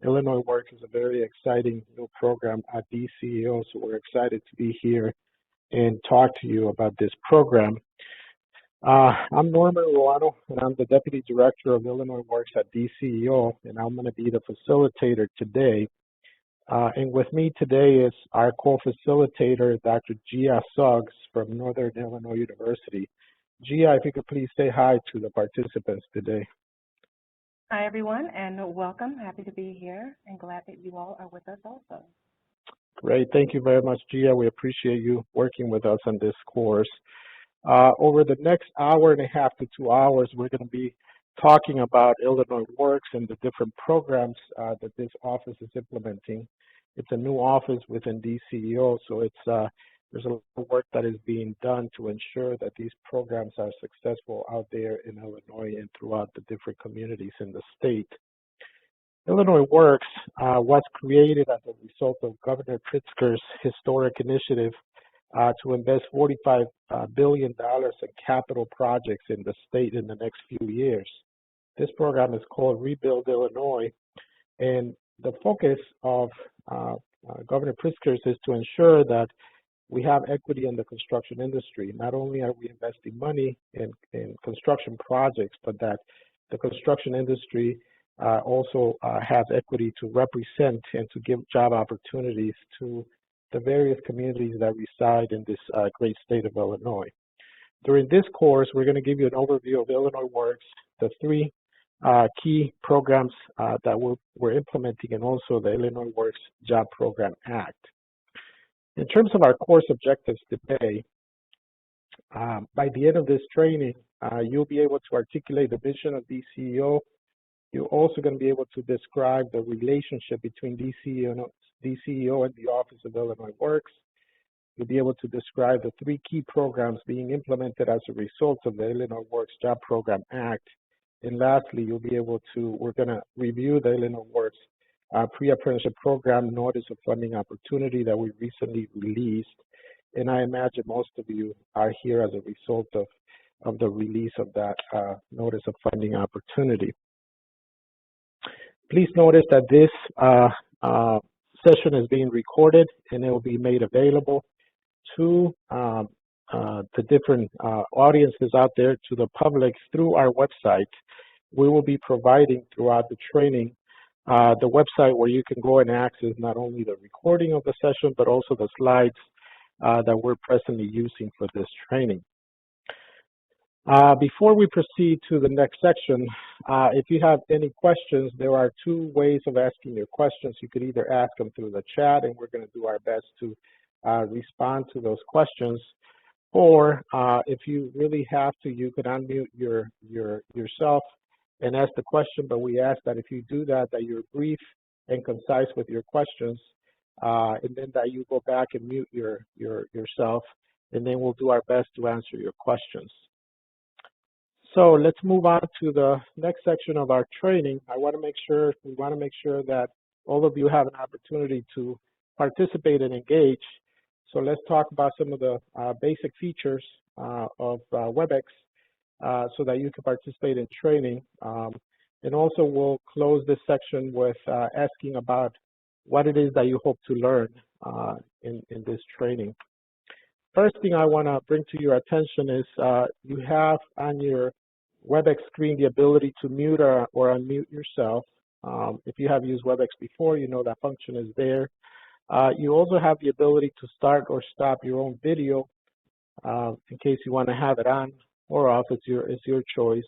Illinois Works is a very exciting new program at DCEO, so we're excited to be here and talk to you about this program. I'm Norman Ruano, and I'm the Deputy Director of Illinois Works at DCEO, and I'm going to be the facilitator today. And with me today is our co-facilitator, Dr. Gia Suggs from Northern Illinois University. Gia, if you could please say hi to the participants today. Hi, everyone, and welcome. Happy to be here and glad that you all are with us also. Great. Thank you very much, Gia. We appreciate you working with us on this course. Over the next hour and a half to 2 hours, we're going to be talking about Illinois Works and the different programs that this office is implementing. It's a new office within DCEO, so there's a lot of work that is being done to ensure that these programs are successful out there in Illinois and throughout the different communities in the state. Illinois Works was created as a result of Governor Pritzker's historic initiative to invest $45 billion in capital projects in the state in the next few years. This program is called Rebuild Illinois, and the focus of Governor Pritzker's is to ensure that we have equity in the construction industry. Not only are we investing money in construction projects, but that the construction industry also has equity to represent and to give job opportunities to the various communities that reside in this great state of Illinois. During this course, we're going to give you an overview of Illinois Works, the three key programs that we're implementing, and also the Illinois Works Job Program Act. In terms of our course objectives today, by the end of this training, you'll be able to articulate the vision of DCEO. You're also going to be able to describe the relationship between DCEO and the Office of Illinois Works. You'll be able to describe the three key programs being implemented as a result of the Illinois Works Job Program Act. And lastly, we're going to review the Illinois Works Pre-apprenticeship program notice of funding opportunity that we recently released. And I imagine most of you are here as a result of the release of that notice of funding opportunity. Please notice that this session is being recorded and it will be made available to the different audiences out there, to the public, through our website. We will be providing throughout the training the website where you can go and access not only the recording of the session, but also the slides that we're presently using for this training. Before we proceed to the next section, if you have any questions, there are two ways of asking your questions. You could either ask them through the chat, and we're going to do our best to respond to those questions, or if you really have to, you can unmute yourself and ask the question, but we ask that if you do that you're brief and concise with your questions, and then that you go back and mute yourself, and then we'll do our best to answer your questions. So let's move on to the next section of our training. We want to make sure that all of you have an opportunity to participate and engage. So let's talk about some of the basic features of WebEx so that you can participate in training. And also we'll close this section with asking about what it is that you hope to learn in this training. First thing I want to bring to your attention is you have on your WebEx screen the ability to mute or unmute yourself. If you have used WebEx before, you know that function is there. You also have the ability to start or stop your own video in case you want to have it on or off. It's your choice.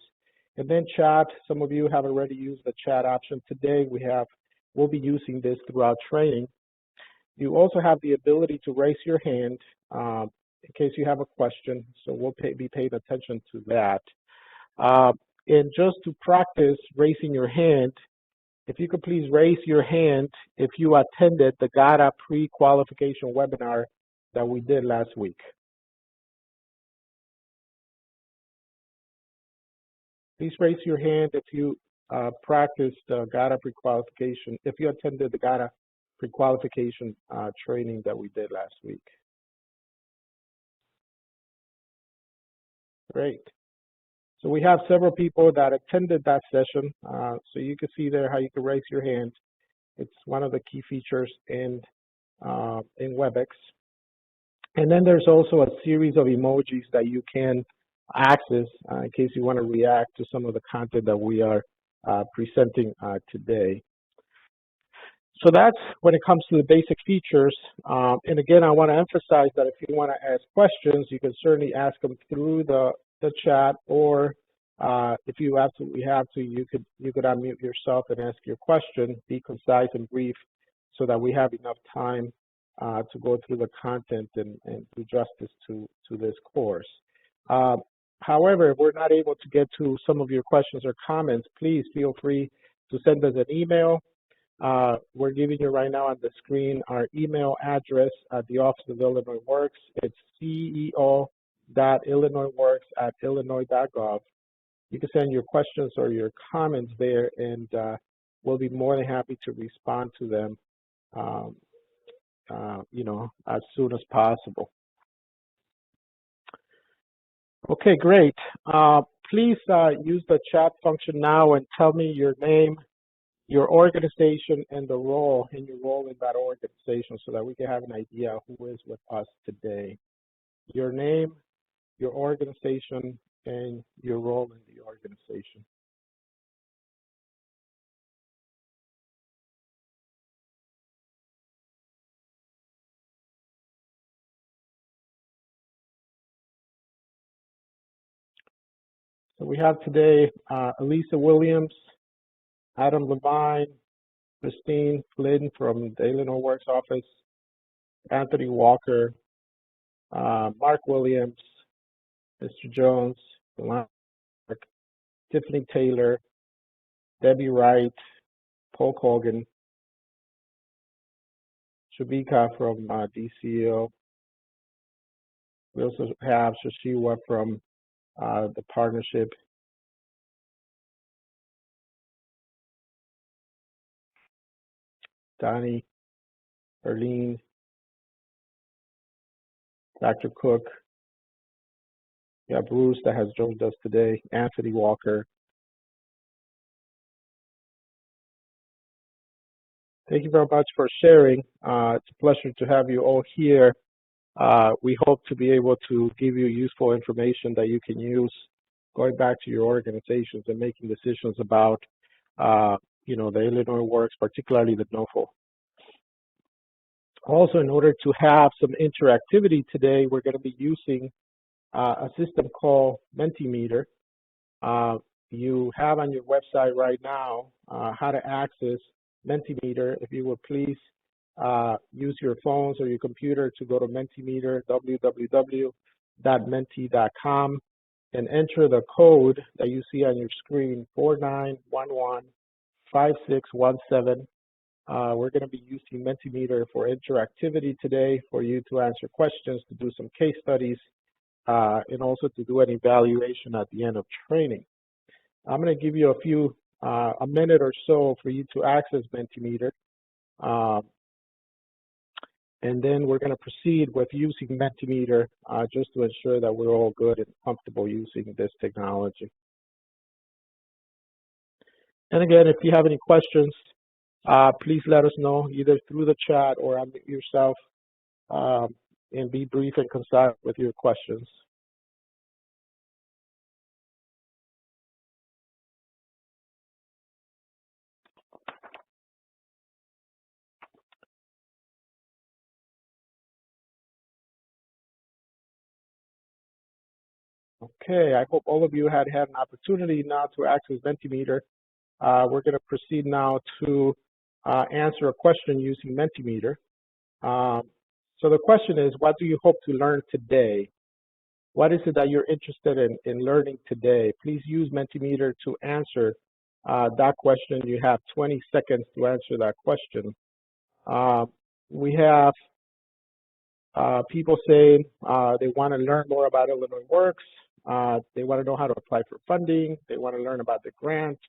And then chat. Some of you have already used the chat option. Today we'll be using this throughout training. You also have the ability to raise your hand in case you have a question, so we'll be paying attention to that. And just to practice raising your hand, if you could please raise your hand if you attended the GATA pre-qualification webinar that we did last week. Please raise your hand if you practiced GATA pre-qualification, if you attended the GATA pre-qualification training that we did last week. Great. So we have several people that attended that session. So you can see there how you can raise your hand It's one of the key features in WebEx. And then there's also a series of emojis that you can access in case you want to react to some of the content that we are presenting today. So that's when it comes to the basic features. And again, I want to emphasize that if you want to ask questions, you can certainly ask them through the chat, or if you absolutely have to, you could unmute yourself and ask your question. Be concise and brief so that we have enough time to go through the content and do justice to this course. However, if we're not able to get to some of your questions or comments, please feel free to send us an email. We're giving you right now on the screen our email address at the Office of Illinois Works. It's ceo.illinoisworks@illinois.gov. You can send your questions or your comments there, and we'll be more than happy to respond to them, as soon as possible. Okay, great. Please use the chat function now and tell me your name, your organization, and the role in that organization so that we can have an idea who is with us today. Your name, your organization, and your role in the organization. So we have today Elisa Williams, Adam Levine, Christine Flynn from the Illinois Works office, Anthony Walker, Mark Williams, Mr. Jones, Tiffany Taylor, Debbie Wright, Paul Colgan, Shabika from DCEO. We also have Shashiwa from the partnership. Donnie, Erlene, Dr. Cook. We have Bruce that has joined us today, Anthony Walker. Thank you very much for sharing. It's a pleasure to have you all here. We hope to be able to give you useful information that you can use going back to your organizations and making decisions about, the Illinois Works, particularly the NOFO. Also, in order to have some interactivity today, we're going to be using a system called Mentimeter. You have on your website right now how to access Mentimeter. If you would please use your phones or your computer to go to Mentimeter, www.menti.com, and enter the code that you see on your screen, 49115617. We're going to be using Mentimeter for interactivity today for you to answer questions, to do some case studies, and also to do an evaluation at the end of training. I'm going to give you a minute or so for you to access Mentimeter. And then we're going to proceed with using Mentimeter just to ensure that we're all good and comfortable using this technology. And again, if you have any questions, please let us know either through the chat or unmute yourself and be brief and concise with your questions. Okay, I hope all of you had an opportunity now to access Mentimeter. We're going to proceed now to answer a question using Mentimeter. So the question is, what do you hope to learn today? What is it that you're interested in learning today? Please use Mentimeter to answer that question. You have 20 seconds to answer that question. We have people saying they want to learn more about Illinois Works. They want to know how to apply for funding. They want to learn about the grant.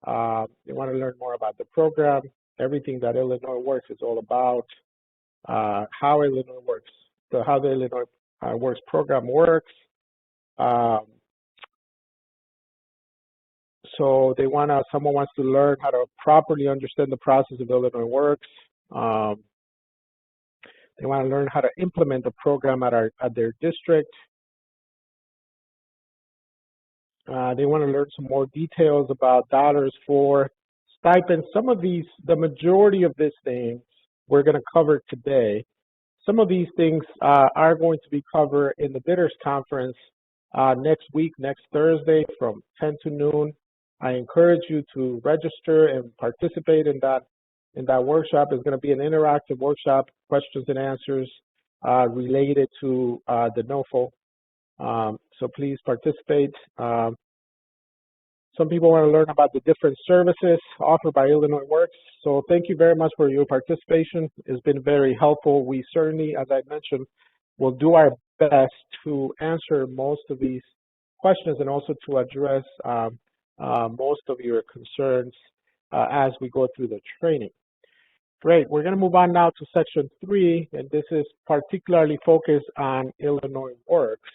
They want to learn more about the program, everything that Illinois Works is all about, how Illinois Works, how the Illinois Works program works. So someone wants to learn how to properly understand the process of Illinois Works. They want to learn how to implement the program at their district. They want to learn some more details about dollars for stipends. Some of these, the majority of these things we're going to cover today. Some of these things are going to be covered in the bidders conference next week, next Thursday from 10 to noon. I encourage you to register and participate in that workshop. It's going to be an interactive workshop, questions and answers related to the NOFO. So please participate. Some people want to learn about the different services offered by Illinois Works. So thank you very much for your participation. It's been very helpful. We certainly, as I mentioned, will do our best to answer most of these questions and also to address most of your concerns as we go through the training. Great. We're going to move on now to section 3, and this is particularly focused on Illinois Works.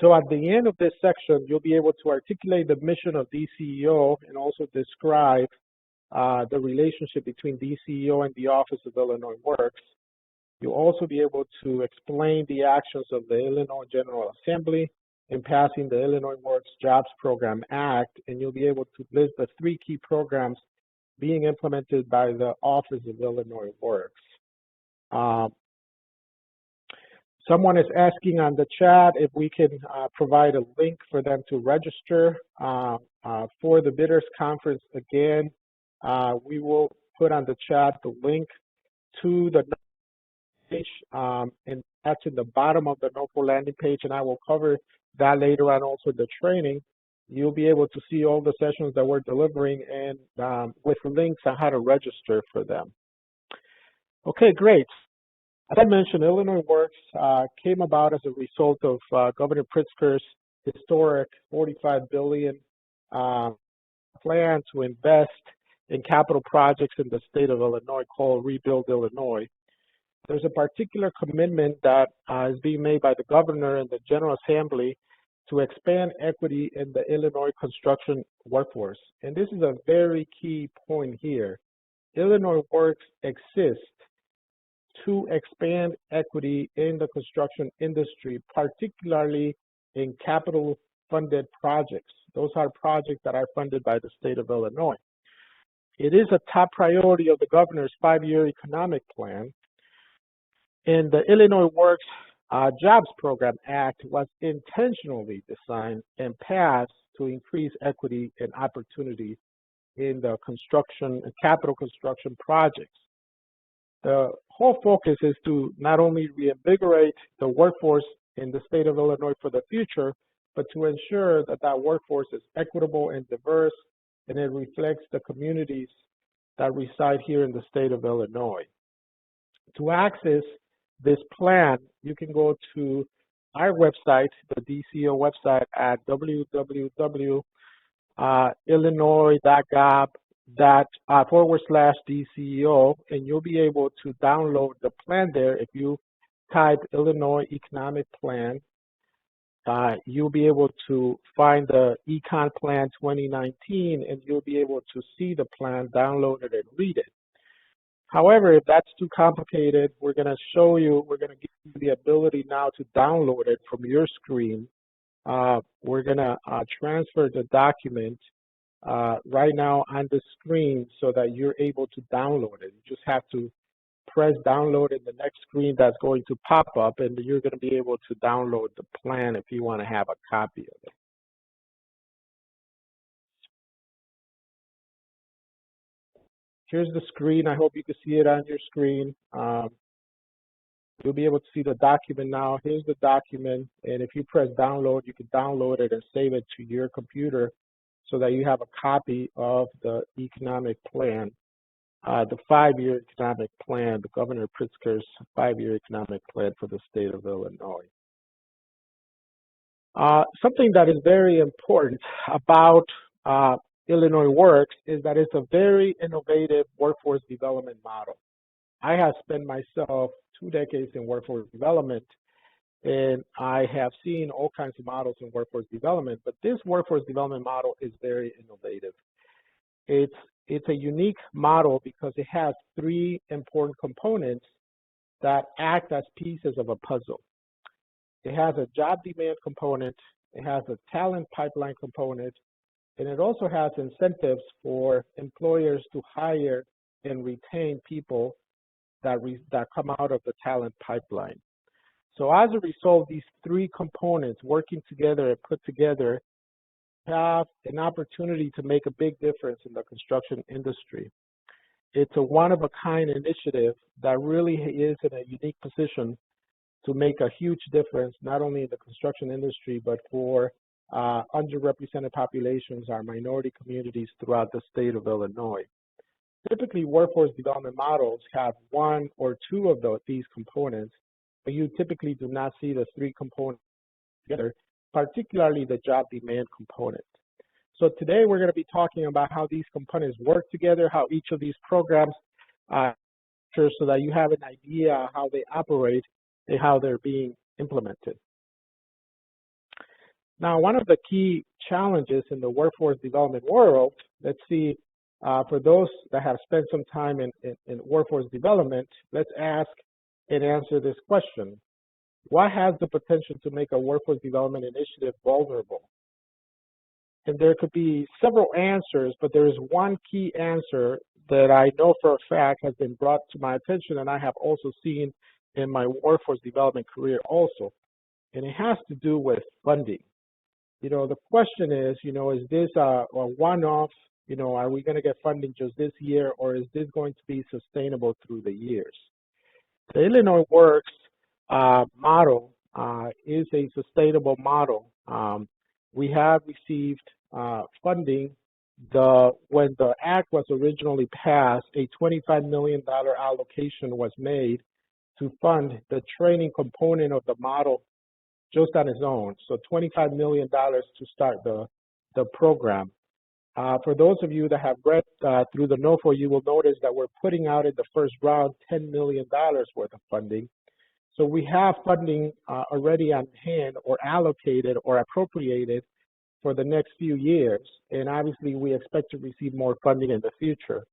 So at the end of this section, you'll be able to articulate the mission of DCEO and also describe the relationship between DCEO and the Office of Illinois Works. You'll also be able to explain the actions of the Illinois General Assembly in passing the Illinois Works Jobs Program Act, and you'll be able to list the 3 key programs being implemented by the Office of Illinois Works. Someone is asking on the chat if we can provide a link for them to register for the bidders conference. Again, we will put on the chat the link to the page, and that's in the bottom of the NOFO landing page, and I will cover that later on also in the training. You'll be able to see all the sessions that we're delivering and with links on how to register for them. Okay, great. As I mentioned, Illinois Works came about as a result of Governor Pritzker's historic $45 billion plan to invest in capital projects in the state of Illinois called Rebuild Illinois. There's a particular commitment that is being made by the governor and the General Assembly to expand equity in the Illinois construction workforce. And this is a very key point here. Illinois Works exists to expand equity in the construction industry, particularly in capital funded projects. Those are projects that are funded by the state of Illinois. It is a top priority of the governor's 5-year economic plan. And the Illinois Works Jobs Program Act was intentionally designed and passed to increase equity and opportunity in the capital construction projects. The whole focus is to not only reinvigorate the workforce in the state of Illinois for the future, but to ensure that that workforce is equitable and diverse, and it reflects the communities that reside here in the state of Illinois. To access this plan, you can go to our website, the DCEO website, at www.illinois.gov/DCEO, and you'll be able to download the plan there. If you type Illinois Economic Plan, you'll be able to find the Econ Plan 2019, and you'll be able to see the plan, download it, and read it. However, if that's too complicated, we're going to show you, we're going to give you the ability now to download it from your screen. We're going to transfer the document right now on the screen so that you're able to download it. You just have to press download in the next screen that's going to pop up, and you're going to be able to download the plan if you want to have a copy of it. Here's the screen. I hope you can see it on your screen. You'll be able to see the document now. Here's the document, and if you press download, you can download it and save it to your computer so that you have a copy of the economic plan, the 5-year economic plan, the Governor Pritzker's 5-year economic plan for the state of Illinois. Something that is very important about Illinois Works is that it's a very innovative workforce development model. I have spent myself 2 decades in workforce development, And I have seen all kinds of models in workforce development, but this workforce development model is very innovative. It's a unique model because it has three important components that act as pieces of a puzzle. It has a job demand component, it has a talent pipeline component, and it also has incentives for employers to hire and retain people that come out of the talent pipeline. So as a result, these three components working together and put together have an opportunity to make a big difference in the construction industry. It's a one-of-a-kind initiative that really is in a unique position to make a huge difference, not only in the construction industry, but for underrepresented populations, our minority communities throughout the state of Illinois. Typically, workforce development models have one or two of these components, but you typically do not see the three components together, particularly the job demand component. So today we're going to be talking about how these components work together, how each of these programs so that you have an idea how they operate and how they're being implemented. Now, one of the key challenges in the workforce development world, let's see, for those that have spent some time in workforce development, let's ask and answer this question. What has the potential to make a workforce development initiative vulnerable? And there could be several answers, but there is one key answer that I know for a fact has been brought to my attention and I have also seen in my workforce development career also. And it has to do with funding. You know, the question is, you know, is this a one-off? You know, are we going to get funding just this year, or is this going to be sustainable through the years? The Illinois Works model is a sustainable model. We have received funding. When the act was originally passed, a $25 million allocation was made to fund the training component of the model just on its own. So $25 million to start the program. For those of you that have read through the NOFO, you will notice that we're putting out in the first round $10 million worth of funding. So we have funding already on hand or allocated or appropriated for the next few years. And obviously we expect to receive more funding in the future.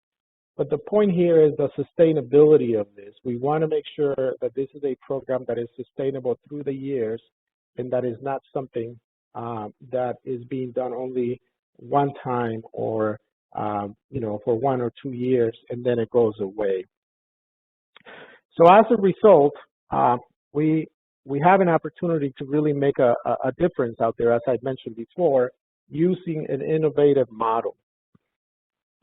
But the point here is the sustainability of this. We want to make sure that this is a program that is sustainable through the years and that is not something that is being done only one time or, you know, for 1 or 2 years and then it goes away. So as a result, we have an opportunity to really make a difference out there, as I mentioned before, using an innovative model.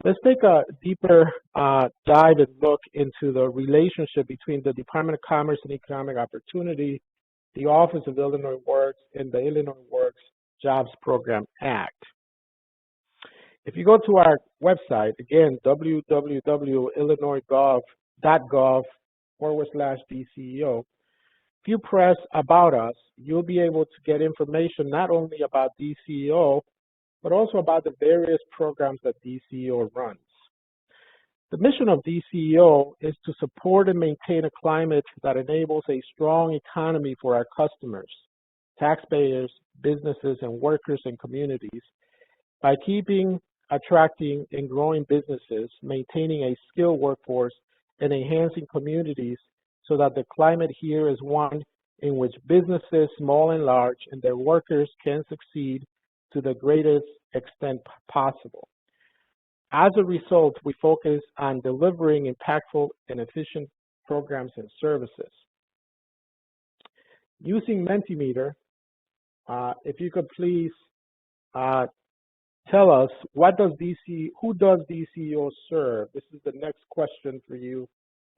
Let's take a deeper dive and look into the relationship between the Department of Commerce and Economic Opportunity, the Office of Illinois Works, and the Illinois Works Jobs Program Act. If you go to our website, again, www.illinois.gov/DCEO, if you press About Us, you'll be able to get information not only about DCEO, but also about the various programs that DCEO runs. The mission of DCEO is to support and maintain a climate that enables a strong economy for our customers, taxpayers, businesses, and workers and communities by keeping, attracting, and growing businesses, maintaining a skilled workforce, and enhancing communities so that the climate here is one in which businesses, small and large, and their workers can succeed to the greatest extent possible. As a result, we focus on delivering impactful and efficient programs and services. Using Mentimeter, if you could please tell us who does DCEO serve? This is the next question for you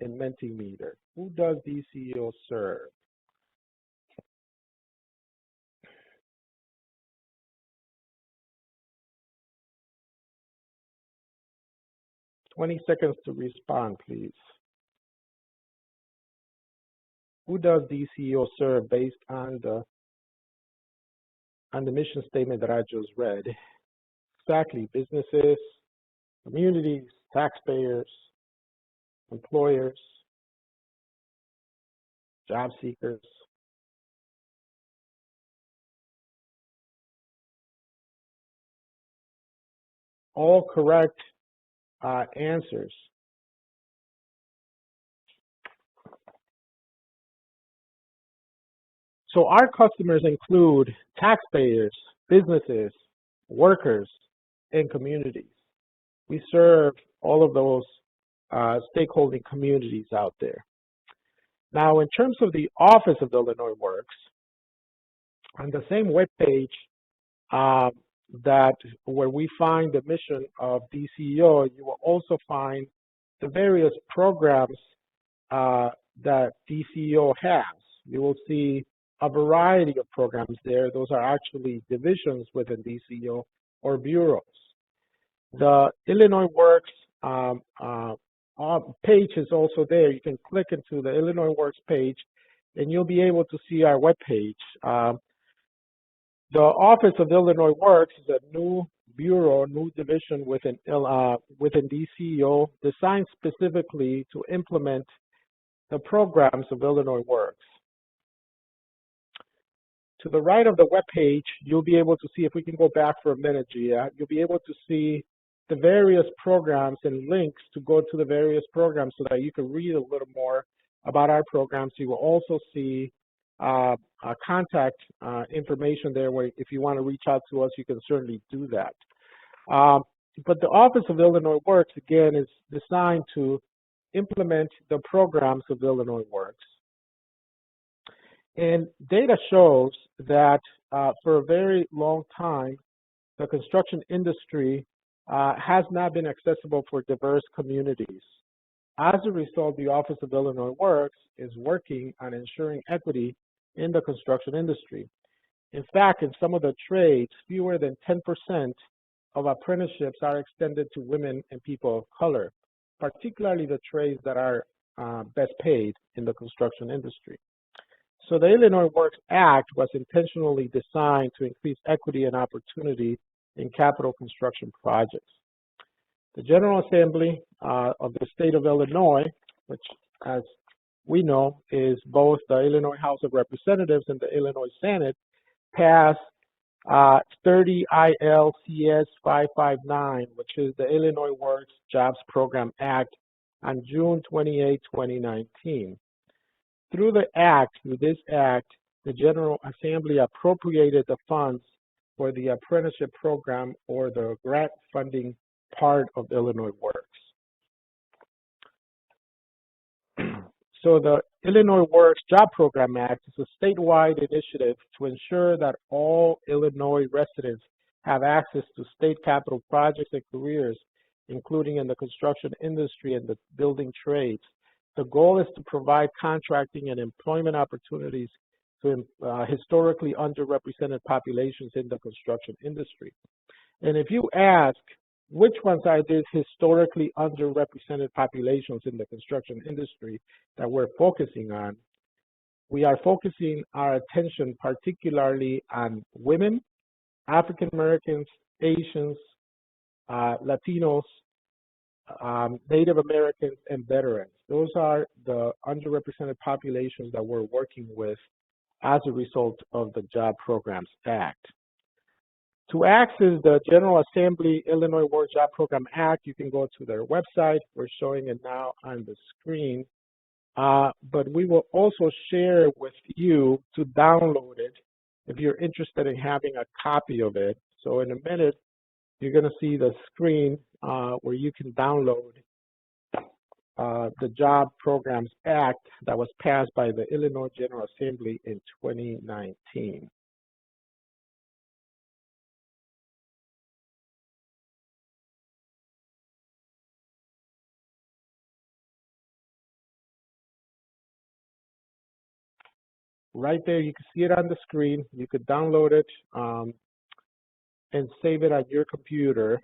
in Mentimeter. Who does DCEO serve? $20 to respond, please. Who does DCEO serve based on the mission statement that I just read? Exactly, businesses, communities, taxpayers, employers, job seekers. all correct answers. So our customers include taxpayers, businesses, workers, and communities. We serve all of those stakeholding communities out there. Now, in terms of the Office of Illinois Works, on the same webpage that where we find the mission of DCEO, you will also find the various programs that DCEO has. You will see a variety of programs there. Those are actually divisions within DCEO or bureaus. The Illinois Works page is also there. You can click into the Illinois Works page and you'll be able to see our webpage. The Office of Illinois Works is a new bureau, new division within DCEO designed specifically to implement the programs of Illinois Works. To the right of the webpage, you'll be able to see, if we can go back for a minute, Gia, you'll be able to see the various programs and links to go to the various programs so that you can read a little more about our programs. You will also see contact information there where if you want to reach out to us, you can certainly do that. But the Office of Illinois Works, again, is designed to implement the programs of Illinois Works. And data shows that for a very long time, the construction industry has not been accessible for diverse communities. As a result, the Office of Illinois Works is working on ensuring equity in the construction industry. In fact, in some of the trades, fewer than 10% of apprenticeships are extended to women and people of color, particularly the trades that are best paid in the construction industry. So the Illinois Works Act was intentionally designed to increase equity and opportunity in capital construction projects. The General Assembly of the state of Illinois, which as we know is both the Illinois House of Representatives and the Illinois Senate, passed 30 ILCS 559, which is the Illinois Works Jobs Program Act, on June 28, 2019. Through this act, the General Assembly appropriated the funds for the apprenticeship program or the grant funding part of Illinois Works. So the Illinois Works Job Program Act is a statewide initiative to ensure that all Illinois residents have access to state capital projects and careers, including in the construction industry and the building trades. The goal is to provide contracting and employment opportunities to historically underrepresented populations in the construction industry. And if you ask, which ones are these historically underrepresented populations in the construction industry that we're focusing on? We are focusing our attention particularly on women, African Americans, Asians, Latinos, Native Americans, and veterans. Those are the underrepresented populations that we're working with as a result of the Job Programs Act. To access the General Assembly Illinois Works Job Program Act, you can go to their website. We're showing it now on the screen. But we will also share with you to download it if you're interested in having a copy of it. So in a minute, you're going to see the screen where you can download the Job Programs Act that was passed by the Illinois General Assembly in 2019. Right there, you can see it on the screen. You could download it and save it on your computer.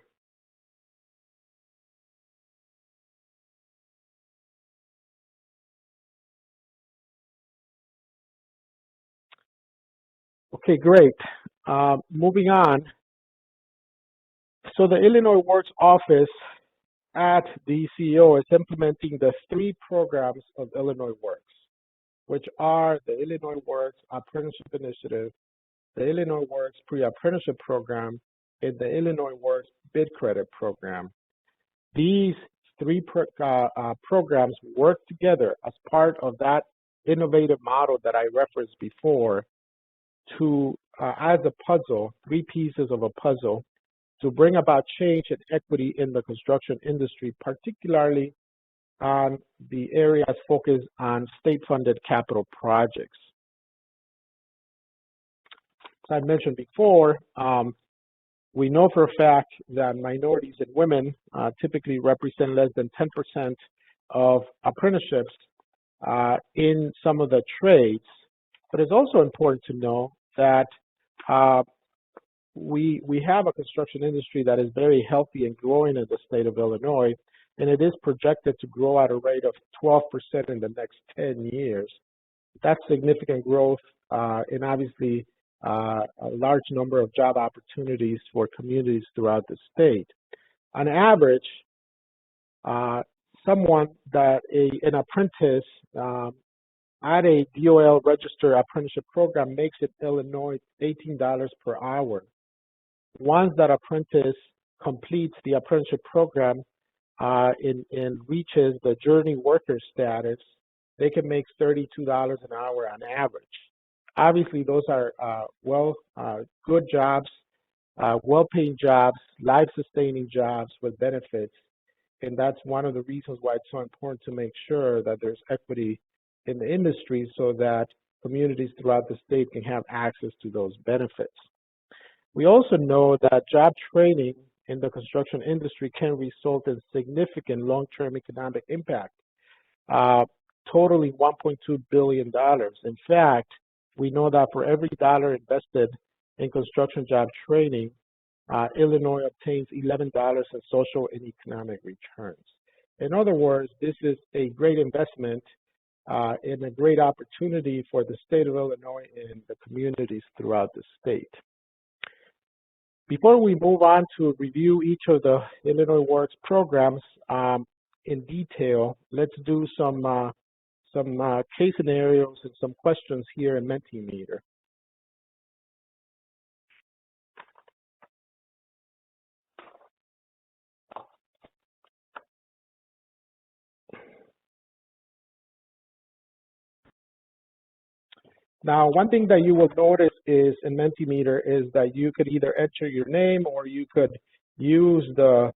Okay, great. Moving on. So the Illinois Works Office at DCEO is implementing the 3 programs of Illinois Works, which are the Illinois Works Apprenticeship Initiative, the Illinois Works Pre-apprenticeship program, in the Illinois Works Bid Credit Program. These three programs work together as part of that innovative model that I referenced before to, as a puzzle, three pieces of a puzzle, to bring about change and equity in the construction industry, particularly on the areas focused on state-funded capital projects. As I mentioned before, we know for a fact that minorities and women typically represent less than 10% of apprenticeships in some of the trades. But it's also important to know that we have a construction industry that is very healthy and growing in the state of Illinois, and it is projected to grow at a rate of 12% in the next 10 years. That's significant growth and obviously a large number of job opportunities for communities throughout the state. On average, someone that an apprentice at a DOL registered apprenticeship program makes in Illinois $18 per hour. Once that apprentice completes the apprenticeship program and reaches the journey worker status, they can make $32 an hour on average. Obviously, those are good jobs, well-paying jobs, life-sustaining jobs with benefits, and that's one of the reasons why it's so important to make sure that there's equity in the industry so that communities throughout the state can have access to those benefits. We also know that job training in the construction industry can result in significant long-term economic impact, totaling $1.2 billion. In fact, we know that for every dollar invested in construction job training, Illinois obtains $11 in social and economic returns. In other words, this is a great investment and a great opportunity for the state of Illinois and the communities throughout the state. Before we move on to review each of the Illinois Works programs in detail, let's do some case scenarios and some questions here in Mentimeter. Now, one thing that you will notice is in Mentimeter is that you could either enter your name or you could use the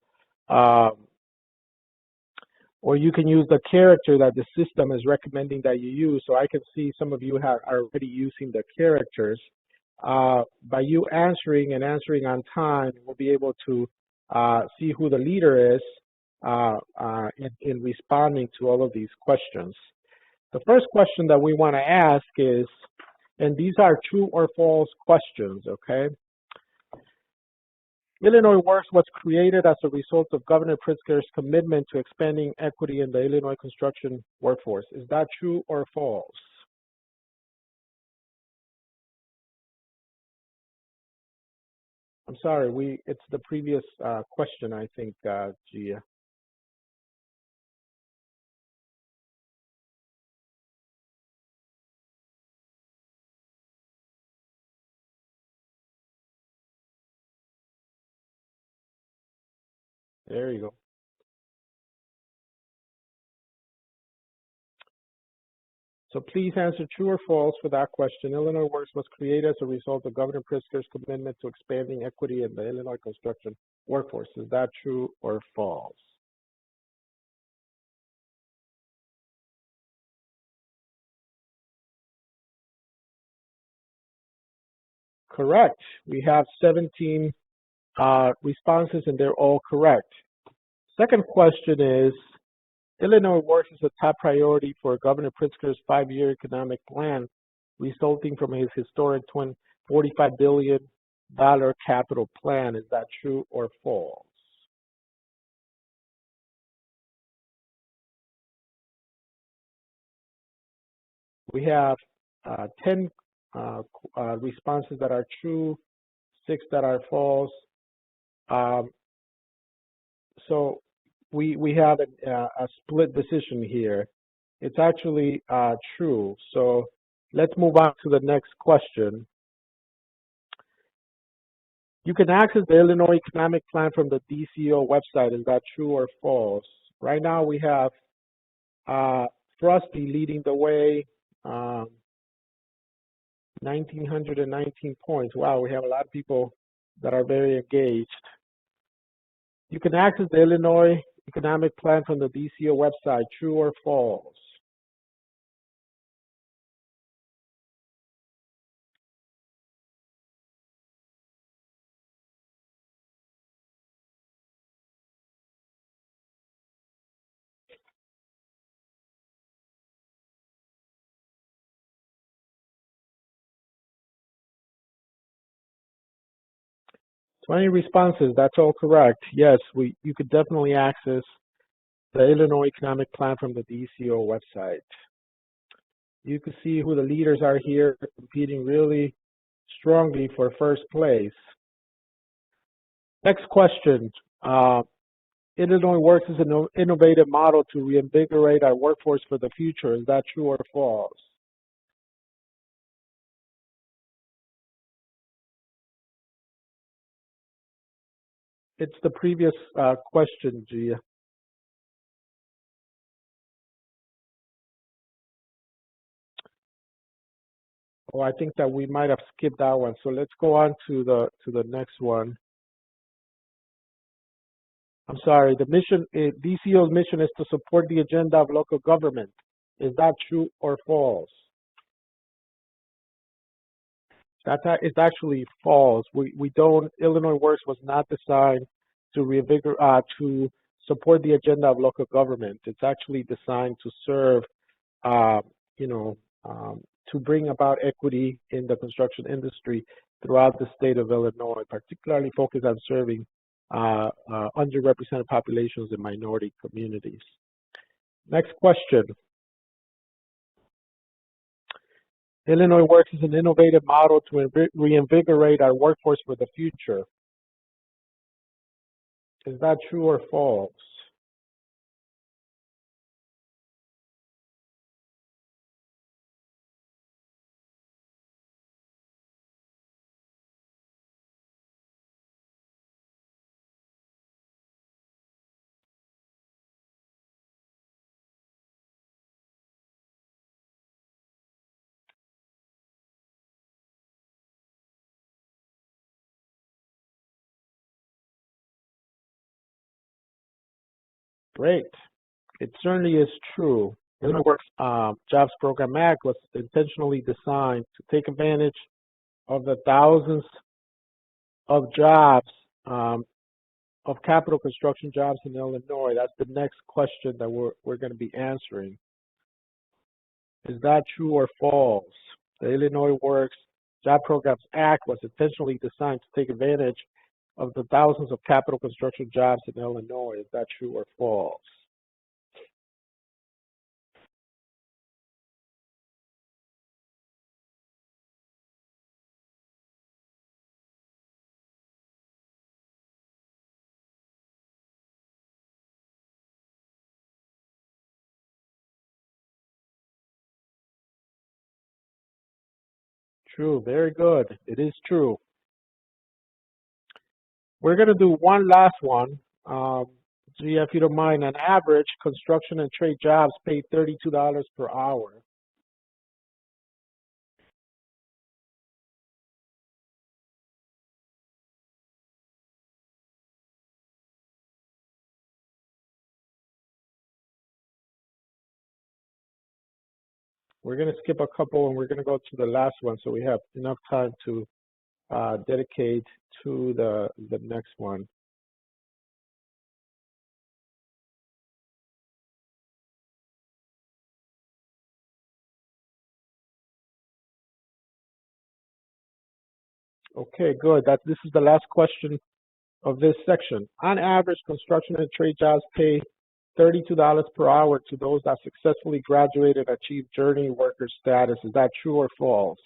character that the system is recommending that you use. So I can see some of you are already using the characters. By you answering on time, we'll be able to see who the leader is in responding to all of these questions. The first question that we want to ask is, and these are true or false questions, okay? Illinois Works was created as a result of Governor Pritzker's commitment to expanding equity in the Illinois construction workforce. Is that true or false? I'm sorry, it's the previous question, I think, Gia. There you go. So please answer true or false for that question. Illinois Works was created as a result of Governor Pritzker's commitment to expanding equity in the Illinois construction workforce. Is that true or false? Correct. We have 17 responses and they're all correct. Second question is, Illinois Works is a top priority for Governor Pritzker's 5-year economic plan, resulting from his historic $45 billion capital plan. Is that true or false? We have 10 responses that are true, 6 that are false. So we have a split decision here. It's actually true. So let's move on to the next question. You can access the Illinois Economic Plan from the DCEO website. Is that true or false? Right now we have Frosty leading the way, 1,919 points. Wow, we have a lot of people that are very engaged. You can access the Illinois Economic Plan from the DCEO website. True or false? So any responses? That's all correct. Yes, you could definitely access the Illinois Economic Plan from the DCEO website. You can see who the leaders are here competing really strongly for first place. Next question. Illinois Works is an innovative model to reinvigorate our workforce for the future. Is that true or false? It's the previous question, Gia. Oh, I think that we might have skipped that one. So let's go on to the next one. I'm sorry. The mission, DCEO's mission is to support the agenda of local government. Is that true or false? It's actually false. We don't. Illinois Works was not designed to to support the agenda of local government. It's actually designed to serve, uh, you know, to bring about equity in the construction industry throughout the state of Illinois, particularly focused on serving underrepresented populations and minority communities. Next question. Illinois Works is an innovative model to reinvigorate our workforce for the future. Is that true or false? Great. It certainly is true. Illinois Works Jobs Program Act was intentionally designed to take advantage of the thousands of jobs, of capital construction jobs in Illinois. That's the next question that we're going to be answering. Is that true or false? The Illinois Works Job Programs Act was intentionally designed to take advantage of the thousands of capital construction jobs in Illinois. Is that true or false? True, very good. It is true. We're going to do one last one. Gia, if you don't mind, on average, construction and trade jobs pay $32 per hour. We're going to skip a couple and we're going to go to the last one so we have enough time to dedicate to the next one. Okay, good. This is the last question of this section. On average, construction and trade jobs pay $32 per hour to those that successfully graduate and achieve journey worker status. Is that true or false?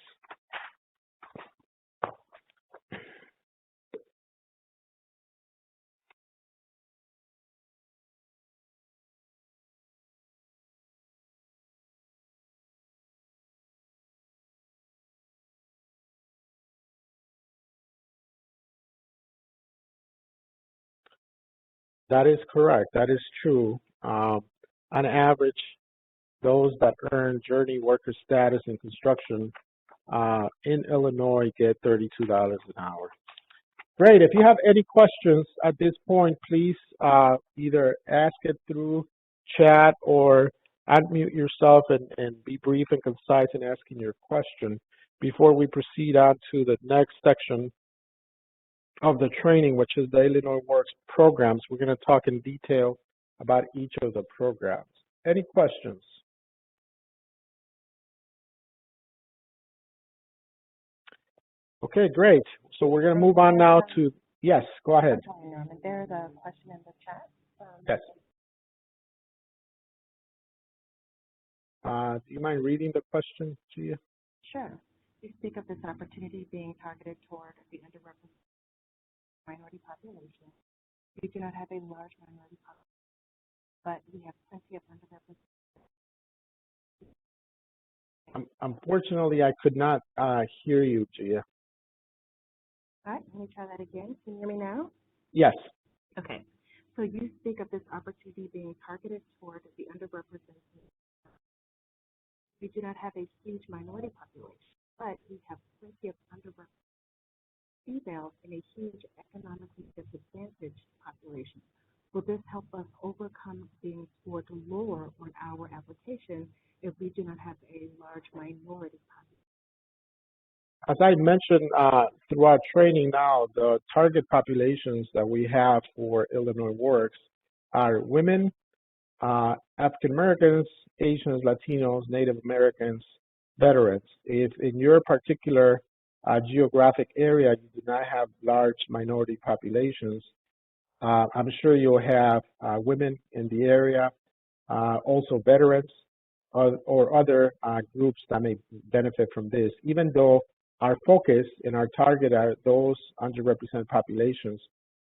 That is correct. That is true. On average, those that earn journey worker status in construction in Illinois get $32 an hour. Great. If you have any questions at this point, please either ask it through chat or unmute yourself and be brief and concise in asking your question before we proceed on to the next section of the training, which is the Illinois Works programs. We're going to talk in detail about each of the programs. Any questions? Okay, great. So we're going to move on now to, yes, go ahead. Norman, there's a question in the chat. Yes. Do you mind reading the question, Gia? Sure. You speak of this opportunity being targeted toward the underrepresented minority population. We do not have a large minority population, but we have plenty of underrepresented. Unfortunately, I could not hear you, Gia. All right, let me try that again. Can you hear me now? Yes. Okay. So you speak of this opportunity being targeted toward the underrepresented. We do not have a huge minority population, but we have plenty of underrepresented females in a huge economically disadvantaged population. Will this help us overcome being scored lower on our application if we do not have a large minority population? As I mentioned throughout training now, the target populations that we have for Illinois Works are women, African Americans, Asians, Latinos, Native Americans, veterans. If in your particular geographic area you do not have large minority populations, I'm sure you'll have women in the area, also veterans or other groups that may benefit from this. Even though our focus and our target are those underrepresented populations,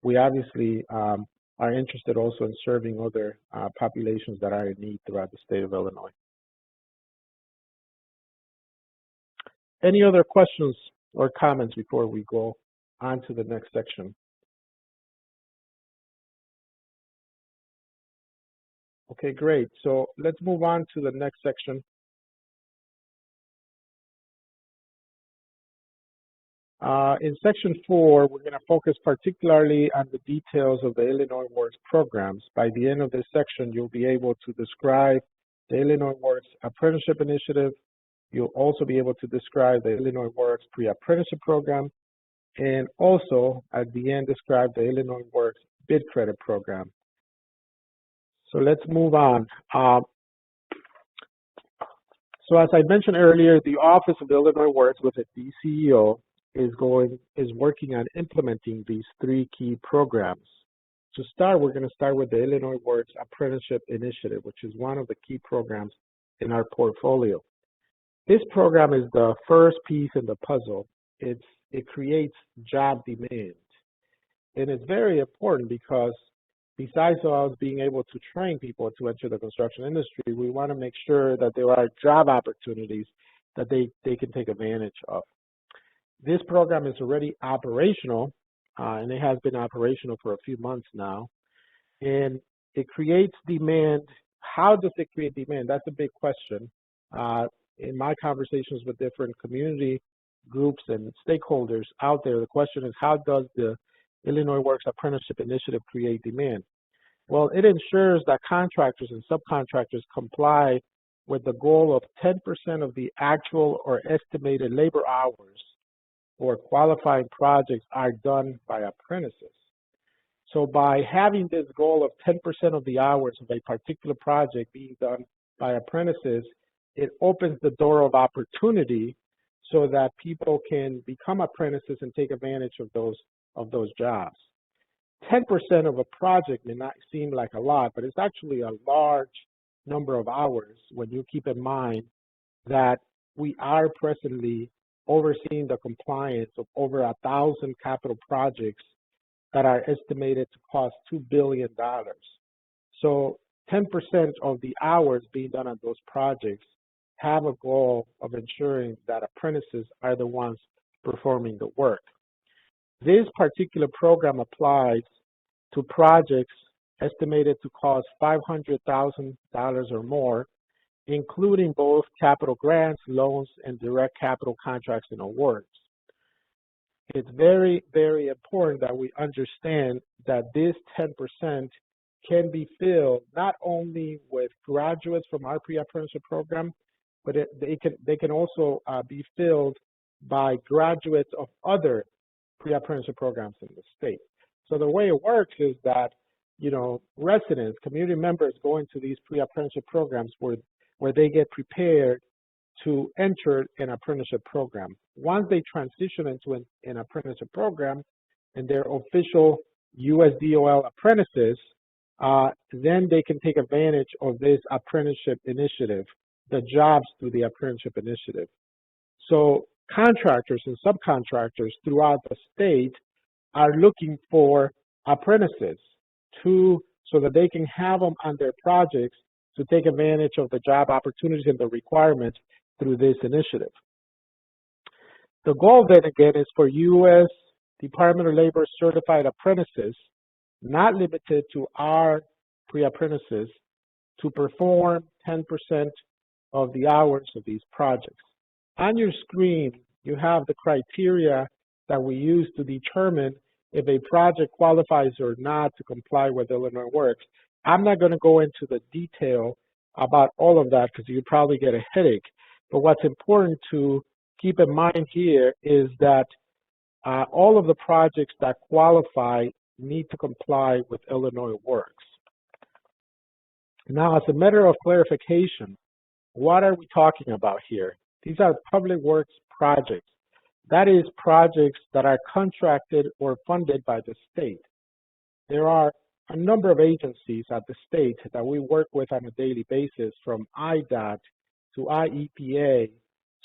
we obviously are interested also in serving other populations that are in need throughout the state of Illinois. Any other questions or comments before we go on to the next section? Okay, great. So let's move on to the next section. In section 4, we're going to focus particularly on the details of the Illinois Works programs. By the end of this section, you'll be able to describe the Illinois Works Apprenticeship Initiative. You'll also be able to describe the Illinois Works Pre-apprenticeship program, and also at the end describe the Illinois Works Bid Credit program. So let's move on. So as I mentioned earlier, the Office of Illinois Works with a DCEO is working on implementing these 3 key programs. To start, we're going to start with the Illinois Works Apprenticeship Initiative, which is one of the key programs in our portfolio. This program is the first piece in the puzzle. It creates job demand. And it's very important because besides us being able to train people to enter the construction industry, we want to make sure that there are job opportunities that they can take advantage of. This program is already operational, and it has been operational for a few months now. And it creates demand. How does it create demand? That's a big question. In my conversations with different community groups and stakeholders out there, the question is, how does the Illinois Works Apprenticeship Initiative create demand? Well, it ensures that contractors and subcontractors comply with the goal of 10% of the actual or estimated labor hours for qualifying projects are done by apprentices. So by having this goal of 10% of the hours of a particular project being done by apprentices, it opens the door of opportunity so that people can become apprentices and take advantage of those jobs. 10% of a project may not seem like a lot, but it's actually a large number of hours when you keep in mind that we are presently overseeing the compliance of over 1,000 capital projects that are estimated to cost $2 billion. So 10% of the hours being done on those projects have a goal of ensuring that apprentices are the ones performing the work. This particular program applies to projects estimated to cost $500,000 or more, including both capital grants, loans, and direct capital contracts and awards. It's very, very important that we understand that this 10% can be filled not only with graduates from our pre-apprenticeship program, but they can also be filled by graduates of other pre-apprenticeship programs in the state. So the way it works is that, residents, community members go into these pre-apprenticeship programs where they get prepared to enter an apprenticeship program. Once they transition into an apprenticeship program and they're official USDOL apprentices, then they can take advantage of this apprenticeship initiative, the jobs through the apprenticeship initiative. So contractors and subcontractors throughout the state are looking for apprentices so that they can have them on their projects to take advantage of the job opportunities and the requirements through this initiative. The goal then again is for U.S. Department of Labor certified apprentices, not limited to our pre-apprentices, to perform 10% of the hours of these projects. On your screen, you have the criteria that we use to determine if a project qualifies or not to comply with Illinois Works. I'm not going to go into the detail about all of that because you probably get a headache. But what's important to keep in mind here is that all of the projects that qualify need to comply with Illinois Works. Now, as a matter of clarification, what are we talking about here? These are public works projects. That is, projects that are contracted or funded by the state. There are a number of agencies at the state that we work with on a daily basis, from IDOT to IEPA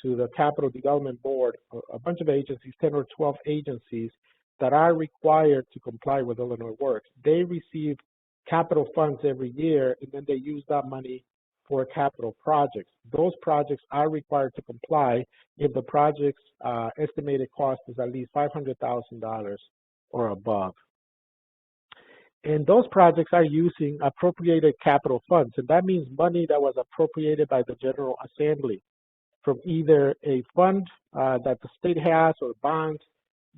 to the Capital Development Board, a bunch of agencies, 10 or 12 agencies that are required to comply with Illinois Works. They receive capital funds every year, and then they use that money for capital projects. Those projects are required to comply if the project's estimated cost is at least $500,000 or above. And those projects are using appropriated capital funds, and that means money that was appropriated by the General Assembly from either a fund that the state has or bonds,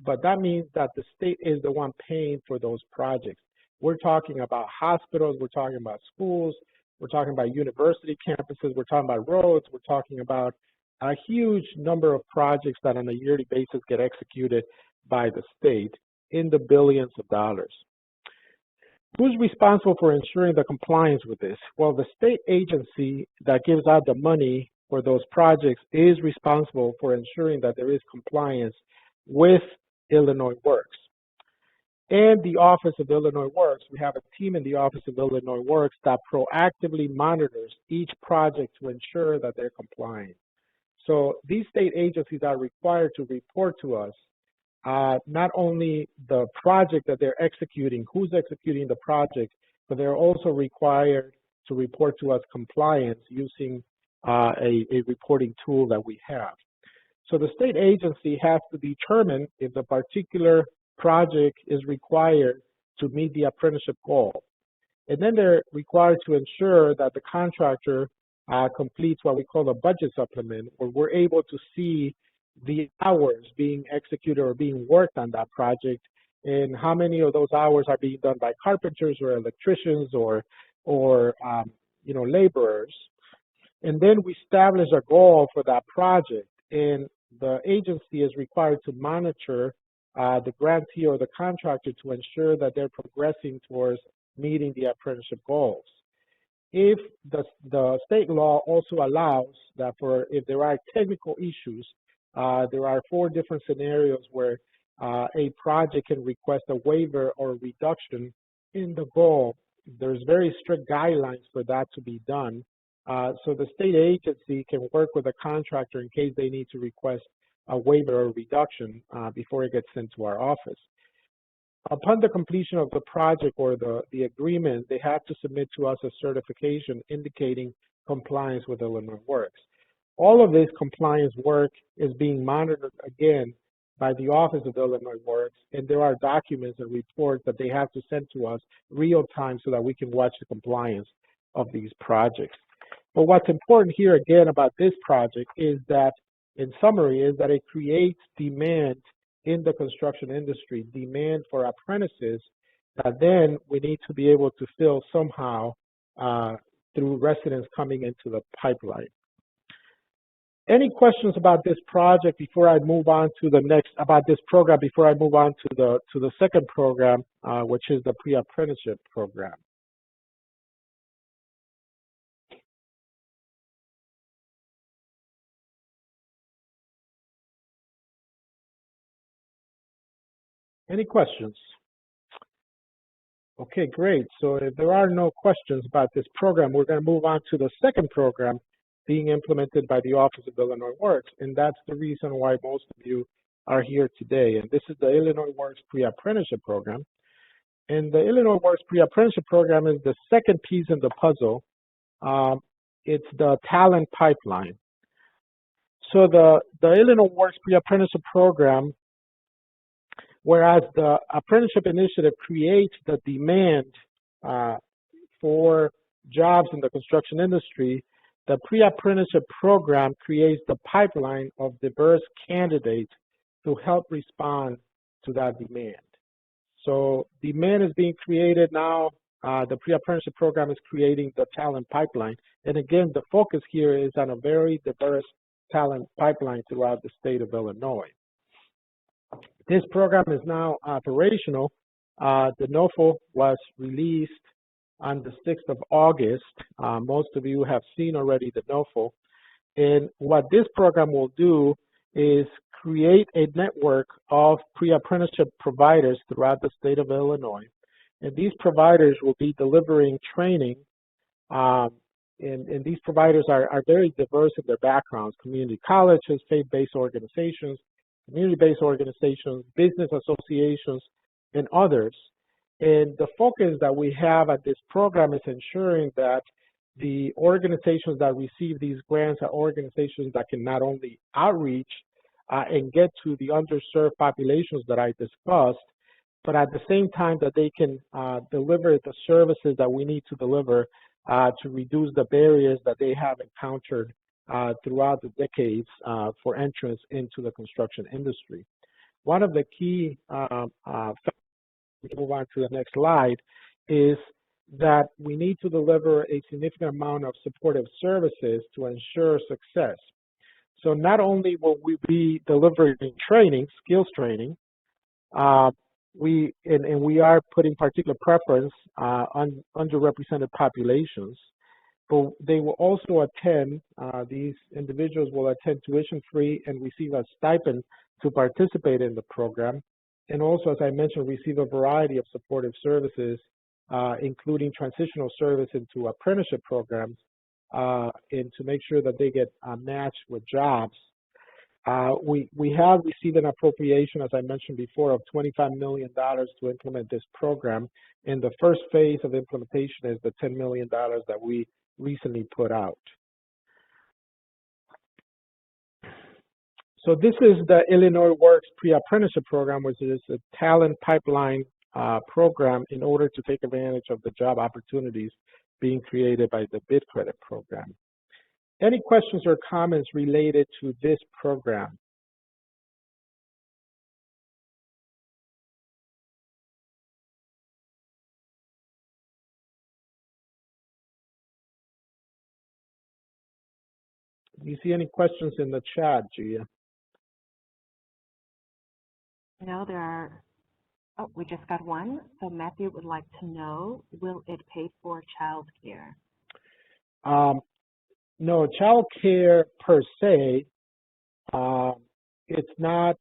but that means that the state is the one paying for those projects. We're talking about hospitals, we're talking about schools, we're talking about university campuses, we're talking about roads, we're talking about a huge number of projects that on a yearly basis get executed by the state in the billions of dollars. Who's responsible for ensuring the compliance with this? Well, the state agency that gives out the money for those projects is responsible for ensuring that there is compliance with Illinois Works. And the Office of Illinois Works, we have a team in the Office of Illinois Works that proactively monitors each project to ensure that they're compliant. So these state agencies are required to report to us not only the project that they're executing, who's executing the project, but they're also required to report to us compliance using a reporting tool that we have. So the state agency has to determine if the particular project is required to meet the apprenticeship goal. And then they're required to ensure that the contractor completes what we call a budget supplement, where we're able to see the hours being executed or being worked on that project and how many of those hours are being done by carpenters or electricians or laborers. And then we establish a goal for that project, and the agency is required to monitor the grantee or the contractor to ensure that they're progressing towards meeting the apprenticeship goals. If the state law also allows that if there are technical issues, there are 4 different scenarios where a project can request a waiver or reduction in the goal. There's very strict guidelines for that to be done. So the state agency can work with a contractor in case they need to request a waiver or reduction before it gets sent to our office. Upon the completion of the project or the agreement, they have to submit to us a certification indicating compliance with Illinois Works. All of this compliance work is being monitored again by the Office of Illinois Works, and there are documents and reports that they have to send to us real time so that we can watch the compliance of these projects. But what's important here again about this project is that, in summary, is that it creates demand in the construction industry, demand for apprentices that then we need to be able to fill somehow through residents coming into the pipeline. Any questions about this project before I move on to the next, about this program before I move on to the second program, which is the pre-apprenticeship program? Any questions? Okay, great. So if there are no questions about this program, we're going to move on to the second program being implemented by the Office of Illinois Works, and that's the reason why most of you are here today. And this is the Illinois Works Pre-apprenticeship program. And the Illinois Works Pre-apprenticeship program is the second piece in the puzzle. It's the talent pipeline. So the Illinois Works Pre-apprenticeship program, whereas the apprenticeship initiative creates the demand for jobs in the construction industry, the pre-apprenticeship program creates the pipeline of diverse candidates to help respond to that demand. So demand is being created now. The pre-apprenticeship program is creating the talent pipeline. And again, the focus here is on a very diverse talent pipeline throughout the state of Illinois. This program is now operational. The NOFO was released on the 6th of August. Most of you have seen already the NOFO. And what this program will do is create a network of pre-apprenticeship providers throughout the state of Illinois. And these providers will be delivering training. And these providers are very diverse in their backgrounds: community colleges, faith-based organizations, community-based organizations, business associations, and others. And the focus that we have at this program is ensuring that the organizations that receive these grants are organizations that can not only outreach and get to the underserved populations that I discussed, but at the same time that they can deliver the services that we need to deliver to reduce the barriers that they have encountered throughout the decades for entrance into the construction industry. One of the key we can move on to the next slide, is that we need to deliver a significant amount of supportive services to ensure success. So not only will we be delivering training, skills training, we are putting particular preference on underrepresented populations, but they will also attend, these individuals will attend tuition-free and receive a stipend to participate in the program. And also, as I mentioned, receive a variety of supportive services, including transitional service into apprenticeship programs, and to make sure that they get matched with jobs. We have received an appropriation, as I mentioned before, of $25 million to implement this program. And the first phase of implementation is the $10 million that we recently put out. So this is the Illinois Works Pre-apprenticeship program, which is a talent pipeline program in order to take advantage of the job opportunities being created by the bid credit program. Any questions or comments related to this program? Do you see any questions in the chat, Gia? No, there are. Oh, we just got one. So Matthew would like to know, will it pay for child care? No, child care per se, it's not,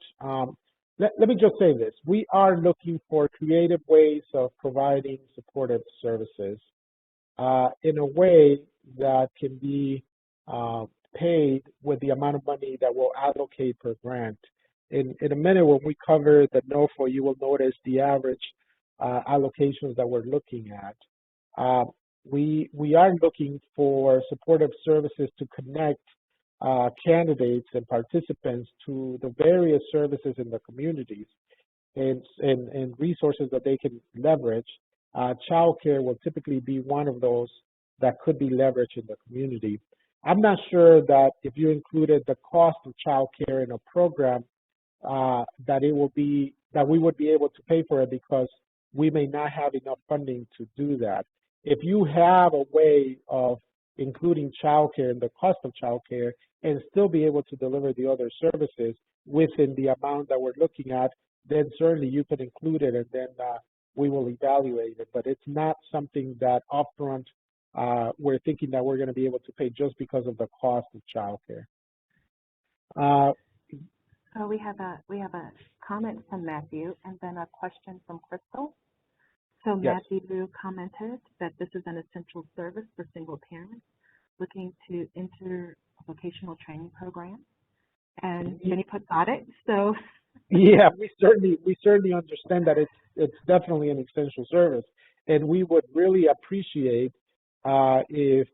let me just say this. We are looking for creative ways of providing supportive services in a way that can be paid with the amount of money that we'll allocate per grant. In a minute, when we cover the NOFO, you will notice the average allocations that we're looking at. We are looking for supportive services to connect candidates and participants to the various services in the communities and resources that they can leverage. Childcare will typically be one of those that could be leveraged in the community. I'm not sure that if you included the cost of childcare in a program, that we would be able to pay for it because we may not have enough funding to do that. If you have a way of including childcare and the cost of childcare and still be able to deliver the other services within the amount that we're looking at, then certainly you can include it and then we will evaluate it. But it's not something that upfront we're thinking that we're going to be able to pay just because of the cost of childcare. So we have a comment from Matthew and then a question from Crystal. So Yes. Matthew commented that this is an essential service for single parents looking to enter a vocational training program, and Jenny put got it. So Yeah, we certainly understand that it's definitely an essential service, and we would really appreciate if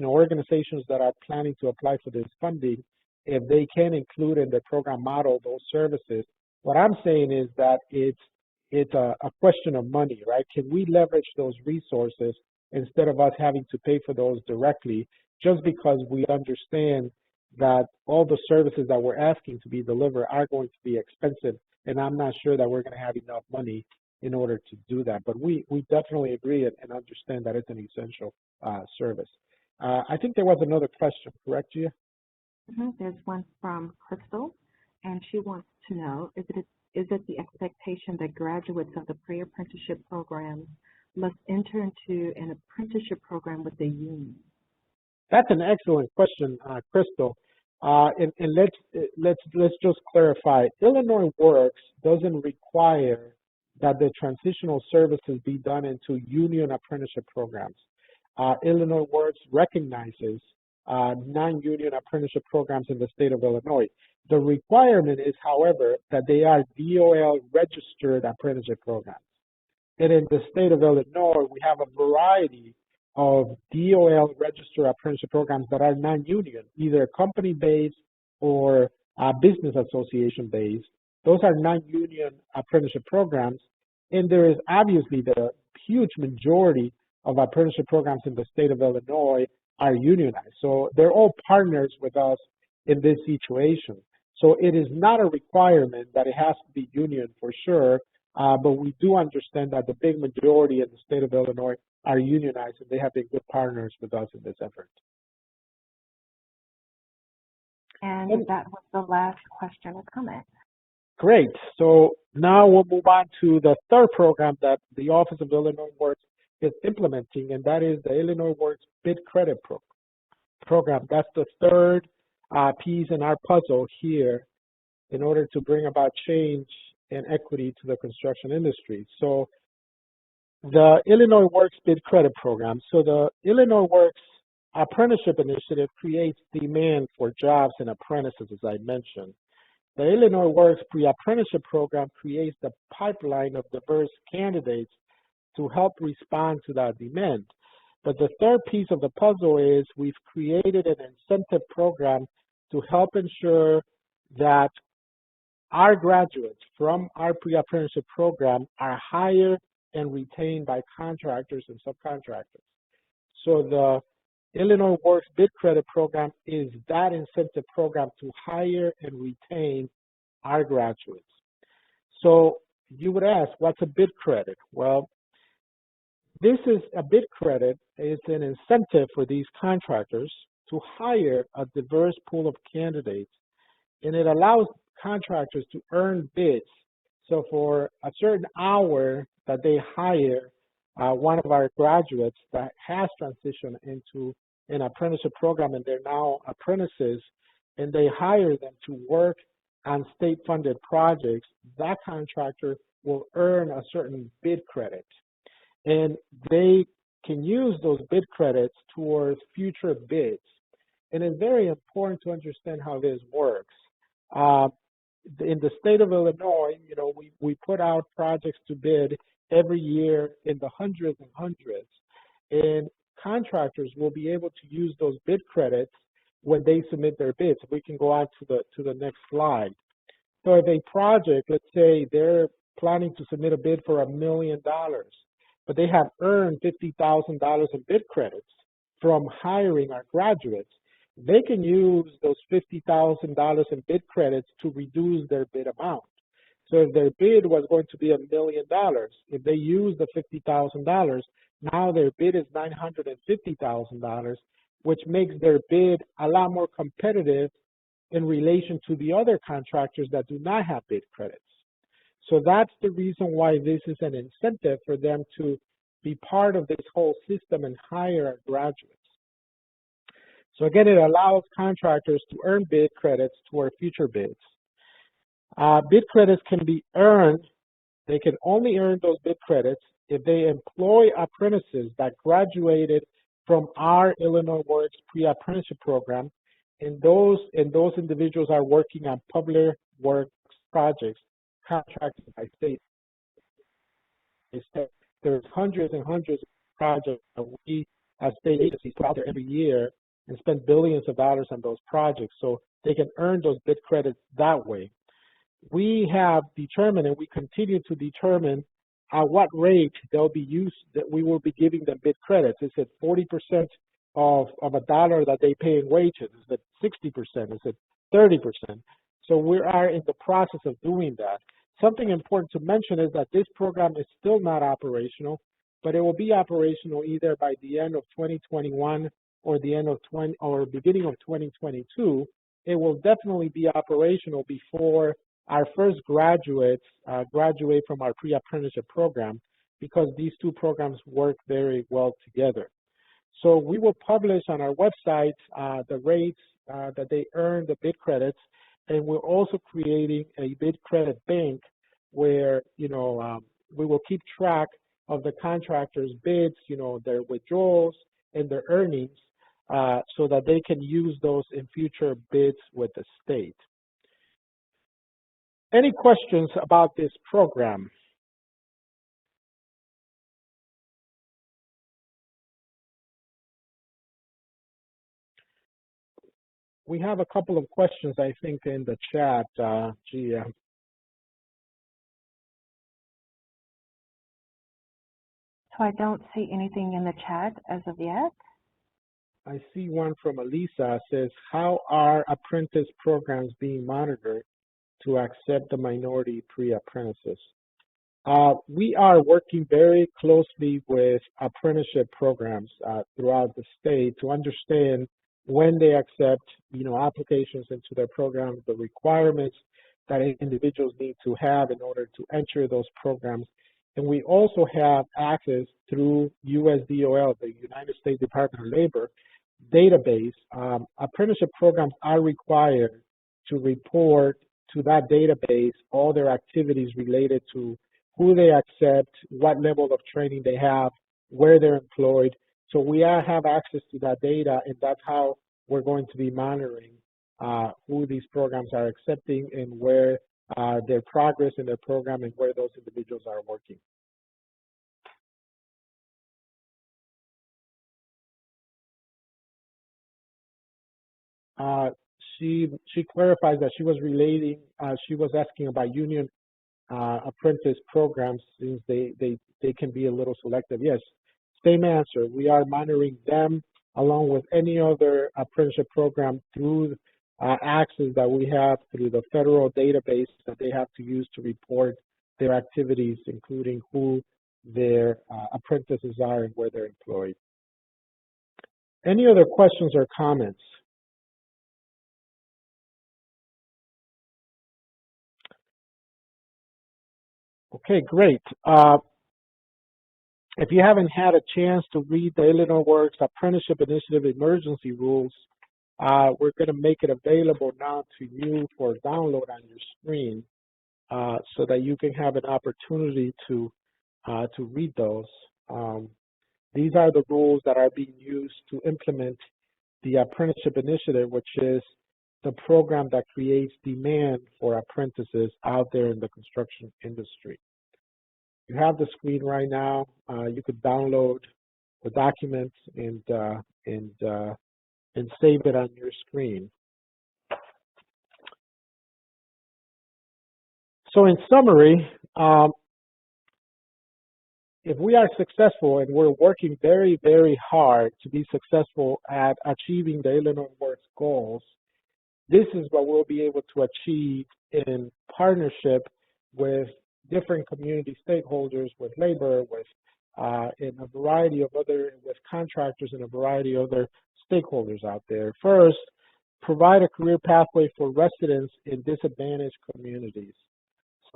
organizations that are planning to apply for this funding, if they can include in the program model those services. What I'm saying is that it's a question of money, right? Can we leverage those resources instead of us having to pay for those directly, just because we understand that all the services that we're asking to be delivered are going to be expensive, and I'm not sure that we're going to have enough money in order to do that. But we definitely agree and understand that it's an essential service. I think there was another question, correct, Gia? there's one from Crystal, and she wants to know, is it the expectation that graduates of the pre-apprenticeship program must enter into an apprenticeship program with the union? That's an excellent question, Crystal. And let's just clarify. Illinois Works doesn't require that the transitional services be done into union apprenticeship programs. Illinois Works recognizes non-union apprenticeship programs in the state of Illinois. The requirement is, however, that they are DOL registered apprenticeship programs. And in the state of Illinois, we have a variety of DOL registered apprenticeship programs that are non-union, either company-based or business association-based. Those are non-union apprenticeship programs, and there is obviously the huge majority of apprenticeship programs in the state of Illinois are unionized. So they're all partners with us in this situation. So it is not a requirement that it has to be union for sure, but we do understand that the big majority in the state of Illinois are unionized, and they have been good partners with us in this effort. And that was the last question or comment. Great. So now we'll move on to the third program that the Office of Illinois Works is implementing, and that is the Illinois Works Bid Credit Program. That's the third piece in our puzzle here in order to bring about change and equity to the construction industry. So the Illinois Works Bid Credit Program. So the Illinois Works Apprenticeship Initiative creates demand for jobs and apprentices, as I mentioned. The Illinois Works Pre-apprenticeship Program creates the pipeline of diverse candidates to help respond to that demand. But the third piece of the puzzle is we've created an incentive program to help ensure that our graduates from our pre-apprenticeship program are hired and retained by contractors and subcontractors. So the Illinois Works Bid Credit Program is that incentive program to hire and retain our graduates. So you would ask, what's a bid credit? Well, this is a bid credit. It's an incentive for these contractors to hire a diverse pool of candidates, and it allows contractors to earn bids. So for a certain hour that they hire one of our graduates that has transitioned into an apprenticeship program and they're now apprentices, and they hire them to work on state-funded projects, that contractor will earn a certain bid credit. And they can use those bid credits towards future bids. And it's very important to understand how this works. In the state of Illinois, we put out projects to bid every year in the hundreds and hundreds. And contractors will be able to use those bid credits when they submit their bids. We can go on to the next slide. So if a project, let's say they're planning to submit a bid for $1 million, but they have earned $50,000 in bid credits from hiring our graduates, they can use those $50,000 in bid credits to reduce their bid amount. So if their bid was going to be $1 million, if they use the $50,000, now their bid is $950,000, which makes their bid a lot more competitive in relation to the other contractors that do not have bid credits. So that's the reason why this is an incentive for them to be part of this whole system and hire our graduates. So again, it allows contractors to earn bid credits toward future bids. Bid credits can be earned, they can only earn those bid credits if they employ apprentices that graduated from our Illinois Works Pre-apprenticeship program, and those individuals are working on public works projects contracted by state. There's hundreds and hundreds of projects that we as state agencies put out there every year and spend billions of dollars on those projects, so they can earn those bid credits that way. We have determined, and we continue to determine, at what rate they'll be used, that we will be giving them bid credits. Is it 40% of a dollar that they pay in wages? Is it 60%? Is it 30%? So we are in the process of doing that. Something important to mention is that this program is still not operational, but it will be operational either by the end of 2021 or the end of beginning of 2022. It will definitely be operational before our first graduates graduate from our pre-apprenticeship program, because these two programs work very well together. So we will publish on our website the rates that they earn the bid credits, and we're also creating a bid credit bank where, we will keep track of the contractors' bids, their withdrawals and their earnings, so that they can use those in future bids with the state. Any questions about this program? We have a couple of questions, I think, in the chat, Gia. So I don't see anything in the chat as of yet. I see one from Elisa. Says, how are apprentice programs being monitored to accept the minority pre-apprentices? We are working very closely with apprenticeship programs throughout the state to understand when they accept, applications into their programs, the requirements that individuals need to have in order to enter those programs. And we also have access through USDOL, the United States Department of Labor database. Apprenticeship programs are required to report to that database all their activities related to who they accept, what level of training they have, where they're employed. So we have access to that data, and that's how we're going to be monitoring who these programs are accepting and where their progress in their program and where those individuals are working. She clarifies that she was asking about union apprentice programs, since they can be a little selective. Yes, same answer. We are monitoring them along with any other apprenticeship program through access that we have through the federal database that they have to use to report their activities, including who their apprentices are and where they're employed. Any other questions or comments? Okay, great. If you haven't had a chance to read the Illinois Works Apprenticeship Initiative emergency rules, we're going to make it available now to you for download on your screen, so that you can have an opportunity to read those. These are the rules that are being used to implement the Apprenticeship Initiative, which is the program that creates demand for apprentices out there in the construction industry. You have the screen right now. You could download the documents and and save it on your screen. So in summary, if we are successful and we're working very, very hard to be successful at achieving the Illinois Works goals, this is what we'll be able to achieve in partnership with different community stakeholders, with labor, with in a variety of other, with contractors and a variety of other stakeholders out there. First, provide a career pathway for residents in disadvantaged communities.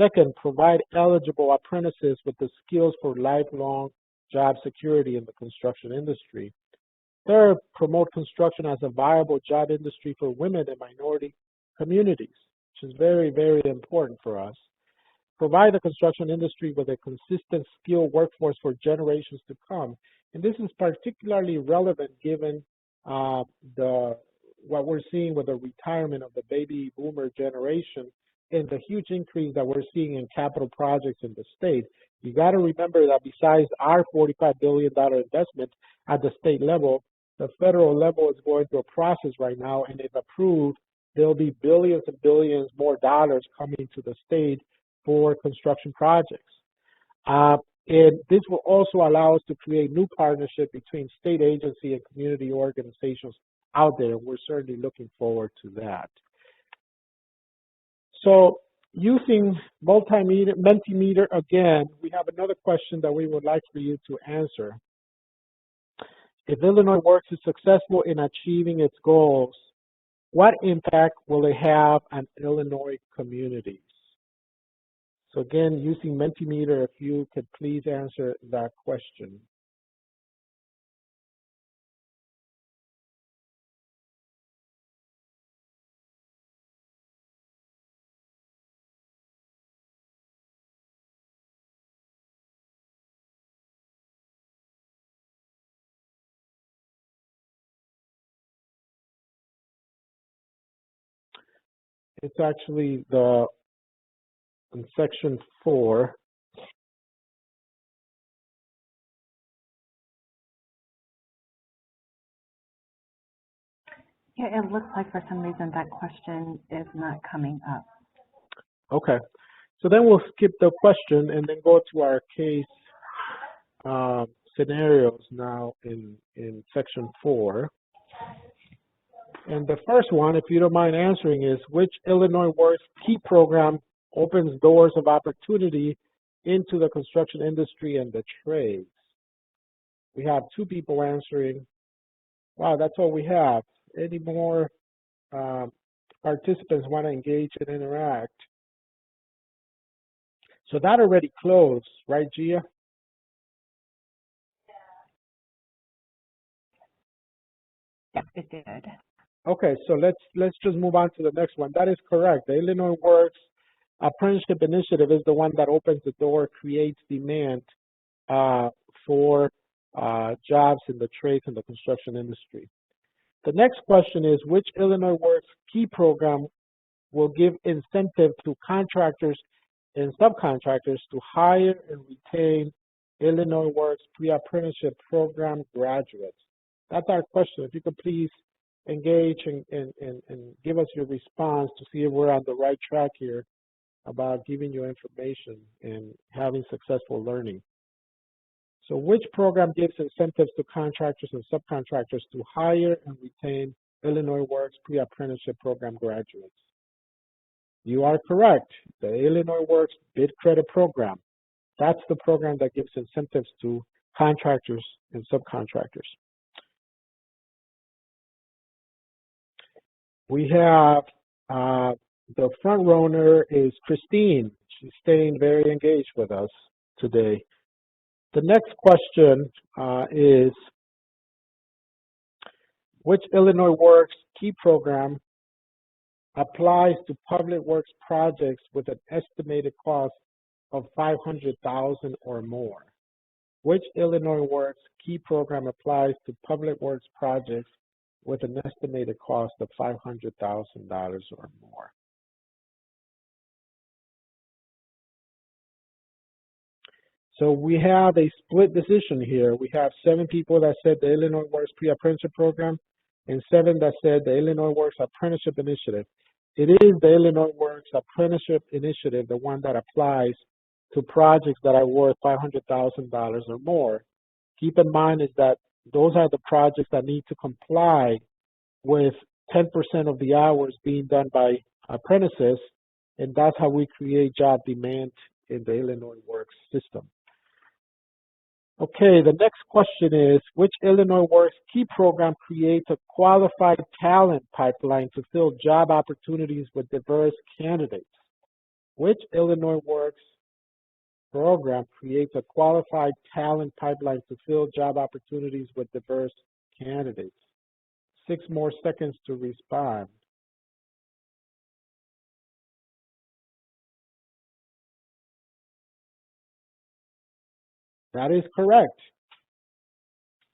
Second, provide eligible apprentices with the skills for lifelong job security in the construction industry. Third, promote construction as a viable job industry for women and minority communities, which is very, very important for us. Provide the construction industry with a consistent skilled workforce for generations to come. And this is particularly relevant given what we're seeing with the retirement of the baby boomer generation and the huge increase that we're seeing in capital projects in the state. You got to remember that besides our $45 billion investment at the state level, the federal level is going through a process right now, and if approved, there'll be billions and billions more dollars coming to the state for construction projects. And this will also allow us to create new partnerships between state agency and community organizations out there. We're certainly looking forward to that. So using Mentimeter again, we have another question that we would like for you to answer. If Illinois Works is successful in achieving its goals, what impact will it have on Illinois communities? So again, using Mentimeter, if you could please answer that question. It's actually in section 4. Yeah, it looks like for some reason that question is not coming up. Okay, so then we'll skip the question and then go to our case scenarios now in section 4. And the first one, if you don't mind answering, is which Illinois Works key program opens doors of opportunity into the construction industry and the trades? We have 2 people answering. Wow, that's all we have. Any more participants want to engage and interact? So that already closed, right, Gia? Yes, it did. Okay, so let's just move on to the next one. That is correct. The Illinois Works Apprenticeship Initiative is the one that opens the door, creates demand for jobs in the trades and the construction industry. The next question is, which Illinois Works key program will give incentive to contractors and subcontractors to hire and retain Illinois Works Pre-apprenticeship Program graduates? That's our question. If you could please engage and give us your response to see if we're on the right track here about giving you information and having successful learning. So which program gives incentives to contractors and subcontractors to hire and retain Illinois Works Pre-apprenticeship Program graduates? You are correct. The Illinois Works Bid Credit Program. That's the program that gives incentives to contractors and subcontractors. We have the front runner is Christine. She's staying very engaged with us today. The next question is, which Illinois Works key program applies to public works projects with an estimated cost of $500,000 or more? Which Illinois Works key program applies to public works projects with an estimated cost of $500,000 or more? So we have a split decision here. We have 7 people that said the Illinois Works Pre-apprenticeship Program. and 7 that said the Illinois Works Apprenticeship Initiative. It is the Illinois Works Apprenticeship Initiative, the one that applies to projects that are worth $500,000 or more. Keep in mind is that those are the projects that need to comply with 10% of the hours being done by apprentices, and that's how we create job demand in the Illinois Works system. Okay, the next question is, which Illinois Works key program creates a qualified talent pipeline to fill job opportunities with diverse candidates? Which Illinois Works program creates a qualified talent pipeline to fill job opportunities with diverse candidates? 6 more seconds to respond. That is correct.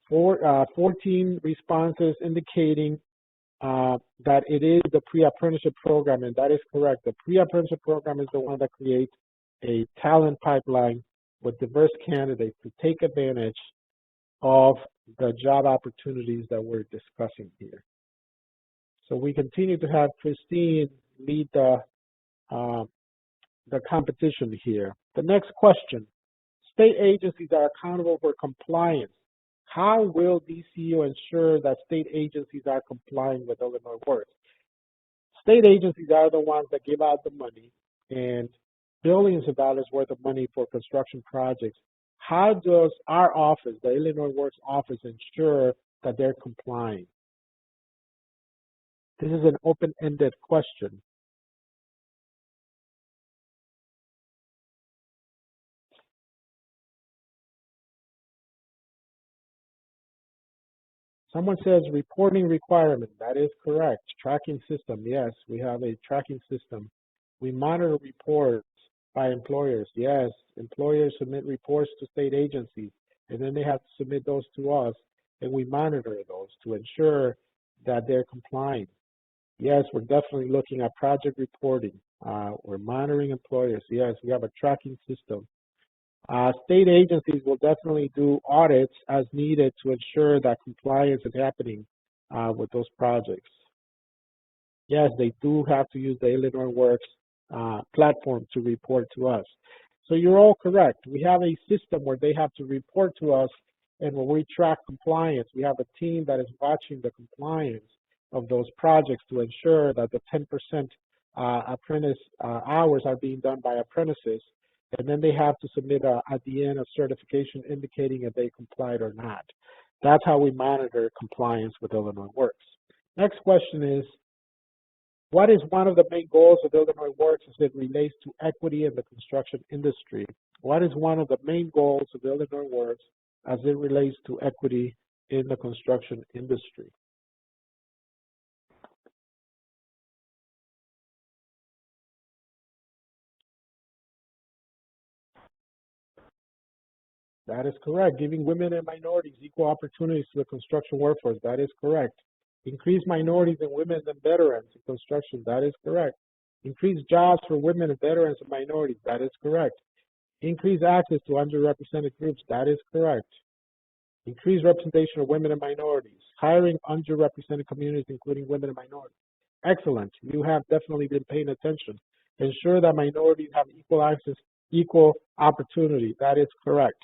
14 responses indicating that it is the pre-apprenticeship program, and that is correct. The pre-apprenticeship program is the one that creates a talent pipeline with diverse candidates to take advantage of the job opportunities that we're discussing here. So we continue to have Christine lead the competition here. The next question. State agencies are accountable for compliance. How will DCEO ensure that state agencies are complying with Illinois Works? State agencies are the ones that give out the money and billions of dollars worth of money for construction projects. How does our office, the Illinois Works office, ensure that they're complying? This is an open-ended question. Someone says reporting requirement. That is correct. Tracking system. Yes, we have a tracking system. We monitor reports by employers. Yes, employers submit reports to state agencies, and then they have to submit those to us, and we monitor those to ensure that they're complying. Yes, we're definitely looking at project reporting. We're monitoring employers. Yes, we have a tracking system. State agencies will definitely do audits as needed to ensure that compliance is happening with those projects. Yes, they do have to use the Illinois Works platform to report to us. So you're all correct. We have a system where they have to report to us, and when we track compliance, we have a team that is watching the compliance of those projects to ensure that the 10% apprentice hours are being done by apprentices. And then they have to submit at the end a certification indicating if they complied or not. That's how we monitor compliance with Illinois Works. Next question is, what is one of the main goals of Illinois Works as it relates to equity in the construction industry? What is one of the main goals of Illinois Works as it relates to equity in the construction industry? That is correct. Giving women and minorities equal opportunities to the construction workforce. That is correct. Increase minorities and women and veterans in construction. That is correct. Increase jobs for women and veterans and minorities. That is correct. Increase access to underrepresented groups. That is correct. Increase representation of women and minorities. Hiring underrepresented communities, including women and minorities. Excellent. You have definitely been paying attention. Ensure that minorities have equal access, equal opportunity. That is correct.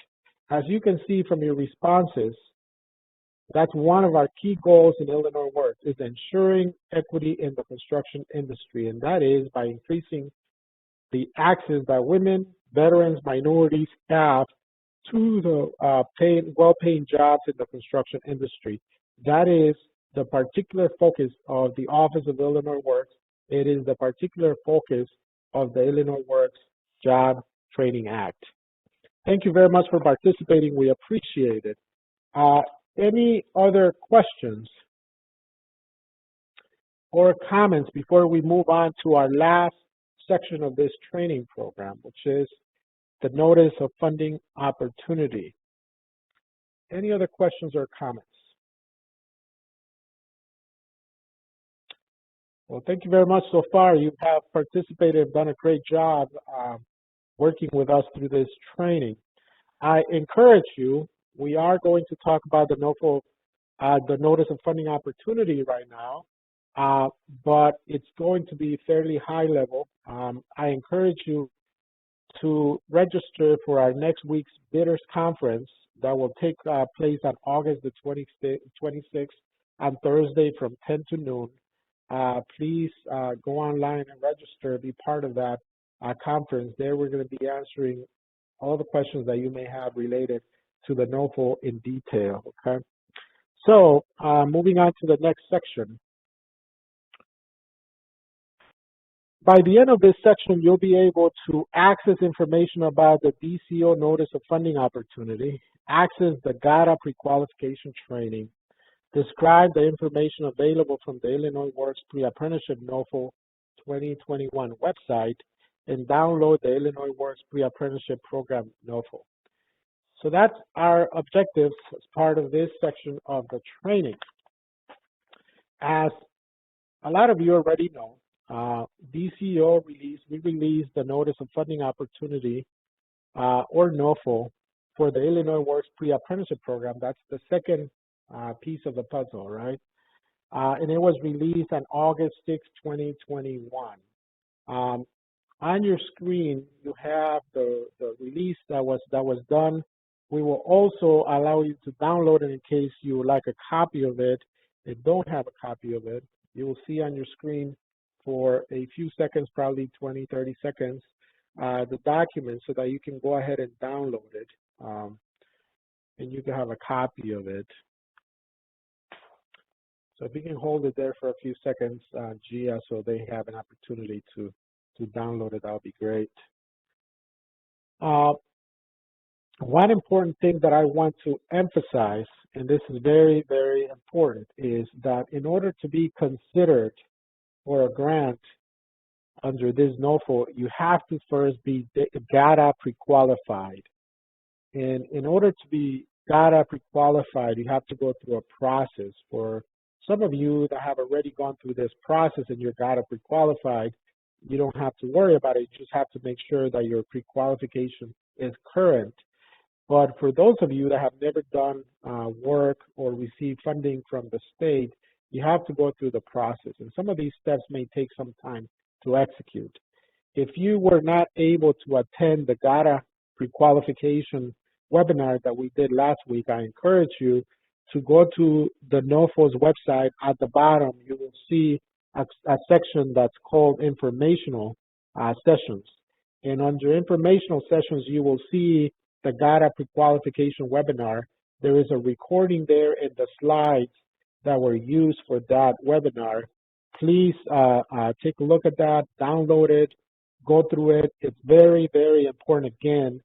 As you can see from your responses, that's one of our key goals in Illinois Works, is ensuring equity in the construction industry, and that is by increasing the access that women, veterans, minorities have to the well-paying jobs in the construction industry. That is the particular focus of the Office of Illinois Works. It is the particular focus of the Illinois Works Job Training Act. Thank you very much for participating. We appreciate it. Any other questions or comments before we move on to our last section of this training program, which is the Notice of Funding Opportunity? Any other questions or comments? Well, thank you very much so far. You have participated and done a great job working with us through this training. I encourage you, we are going to talk about the the notice of funding opportunity right now, but it's going to be fairly high level. I encourage you to register for our next week's bidders conference that will take place on August the 26th on Thursday from 10 to noon. Please go online and register, be part of that conference. There we're going to be answering all the questions that you may have related to the NOFO in detail, okay? So moving on to the next section. By the end of this section, you'll be able to access information about the DCEO Notice of Funding Opportunity, access the GATA pre-qualification training, describe the information available from the Illinois Works Pre-apprenticeship NOFO 2021 website, and download the Illinois Works Pre-apprenticeship program NOFO. So that's our objectives as part of this section of the training. As a lot of you already know, DCEO released the Notice of Funding Opportunity, or NOFO, for the Illinois Works Pre-apprenticeship program. That's the second piece of the puzzle, right? And it was released on August 6, 2021. On your screen, you have the release that was done. We will also allow you to download it in case you would like a copy of it and don't have a copy of it. You will see on your screen for a few seconds, probably 20, 30 seconds, the document so that you can go ahead and download it, and you can have a copy of it. So if you can hold it there for a few seconds, Gia, so they have an opportunity to download it, that would be great. One important thing that I want to emphasize, and this is very, very important, is that in order to be considered for a grant under this NOFO, you have to first be GATA pre-qualified. And in order to be GATA pre-qualified, you have to go through a process. For some of you that have already gone through this process and you're GATA pre-qualified, you don't have to worry about it. You just have to make sure that your pre-qualification is current. But for those of you that have never done work or received funding from the state, you have to go through the process. And some of these steps may take some time to execute. If you were not able to attend the GATA pre-qualification webinar that we did last week, I encourage you to go to the NOFO's website. At the bottom, you will see a section that's called informational sessions. And under informational sessions, you will see the GATA pre-qualification webinar. There is a recording there and the slides that were used for that webinar. Please take a look at that, download it, go through it. It's very, very important, again,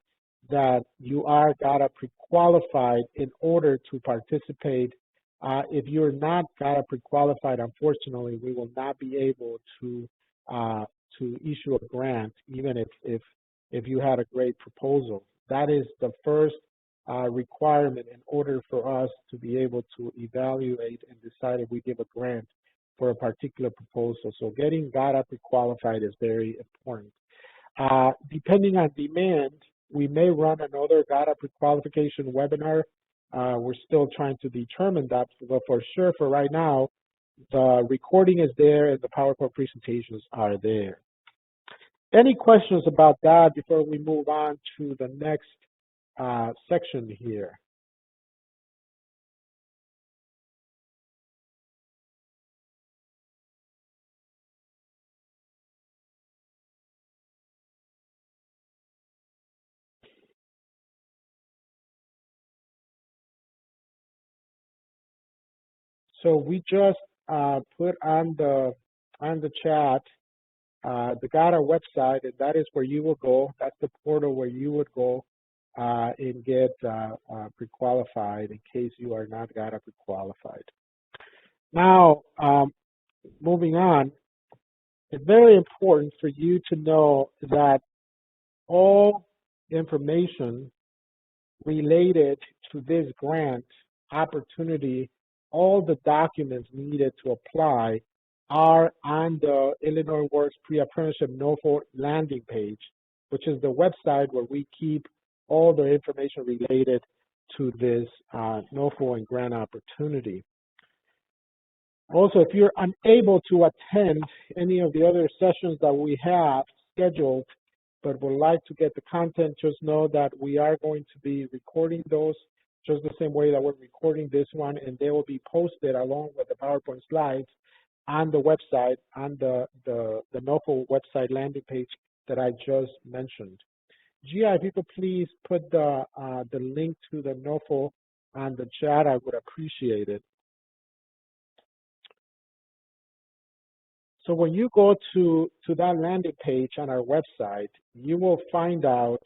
that you are GATA pre-qualified in order to participate. If you're not GATA pre-qualified, unfortunately, we will not be able to issue a grant, even if you had a great proposal. That is the first requirement in order for us to be able to evaluate and decide if we give a grant for a particular proposal. So getting GATA pre-qualified is very important. Depending on demand, we may run another GATA pre-qualification webinar. We're still trying to determine that, but for sure, for right now, the recording is there and the PowerPoint presentations are there. Any questions about that before we move on to the next section here? So we just put on the chat the GATA website, and that is where you will go. That's the portal where you would go and get pre-qualified in case you are not GATA pre-qualified. Now, moving on, it's very important for you to know that all information related to this grant opportunity, all the documents needed to apply are on the Illinois Works Pre-apprenticeship NOFO landing page, which is the website where we keep all the information related to this NOFO and grant opportunity. Also, if you're unable to attend any of the other sessions that we have scheduled, but would like to get the content, just know that we are going to be recording those just the same way that we're recording this one, and they will be posted along with the PowerPoint slides on the website, on the NOFO website landing page that I just mentioned. Gia, if you could please put the link to the NOFO on the chat, I would appreciate it. So when you go to that landing page on our website, you will find out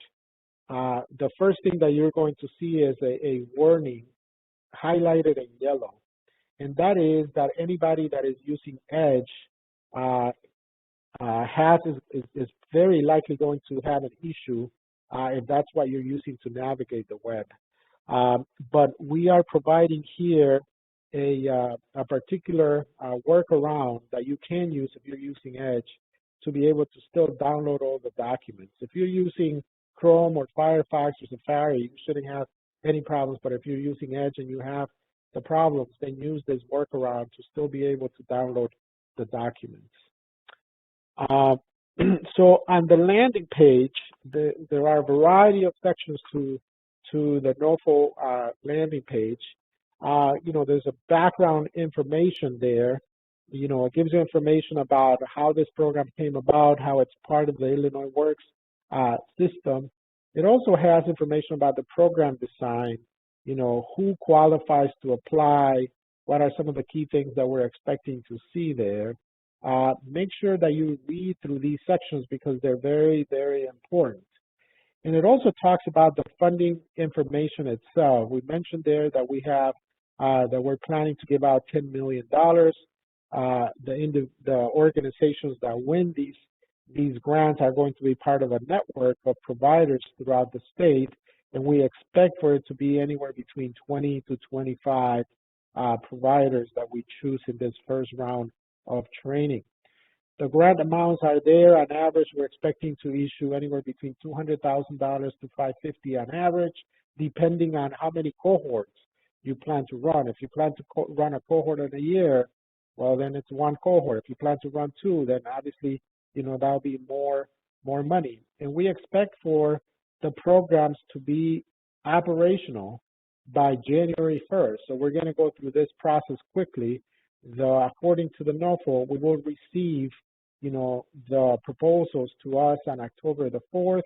the first thing that you're going to see is a warning highlighted in yellow. And that is that anybody that is using Edge is very likely going to have an issue if that's what you're using to navigate the web. But we are providing here a particular workaround that you can use if you're using Edge to be able to still download all the documents. If you're using Chrome or Firefox or Safari, you shouldn't have any problems, but if you're using Edge and you have the problems, then use this workaround to still be able to download the documents. So on the landing page, there are a variety of sections to the NOFO landing page. There's a background information there. It gives you information about how this program came about, how it's part of the Illinois Works system. It also has information about the program design, who qualifies to apply, what are some of the key things that we're expecting to see there. Make sure that you read through these sections because they're very, very important. And it also talks about the funding information itself. We mentioned there that we have that we're planning to give out $10 million. The organizations that win these grants are going to be part of a network of providers throughout the state, and we expect for it to be anywhere between 20 to 25 providers that we choose in this first round of training. The grant amounts are there. On average, we're expecting to issue anywhere between $200,000 to $550,000 on average, depending on how many cohorts you plan to run. If you plan to run a cohort in a year, well, then it's one cohort. If you plan to run two, then obviously, that'll be more money. And we expect for the programs to be operational by January 1st. So we're going to go through this process quickly. According to the NOFO, we will receive, the proposals to us on October the 4th.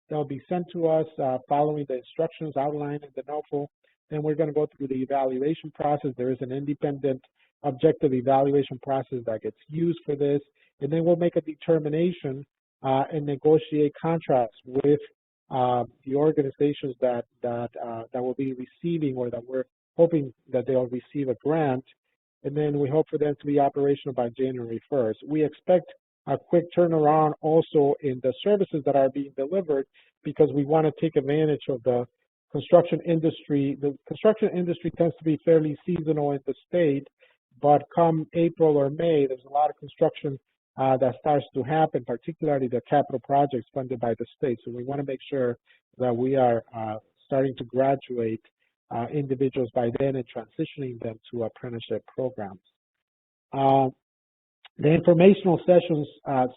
They'll be sent to us following the instructions outlined in the NOFO. Then we're going to go through the evaluation process. There is an independent objective evaluation process that gets used for this. And then we'll make a determination and negotiate contracts with the organizations that will be receiving, or that we're hoping that they'll receive a grant. And then we hope for them to be operational by January 1st. We expect a quick turnaround also in the services that are being delivered, because we want to take advantage of the construction industry. The construction industry tends to be fairly seasonal in the state, but come April or May, there's a lot of construction that starts to happen, particularly the capital projects funded by the state. So we want to make sure that we are starting to graduate individuals by then and transitioning them to apprenticeship programs. The informational sessions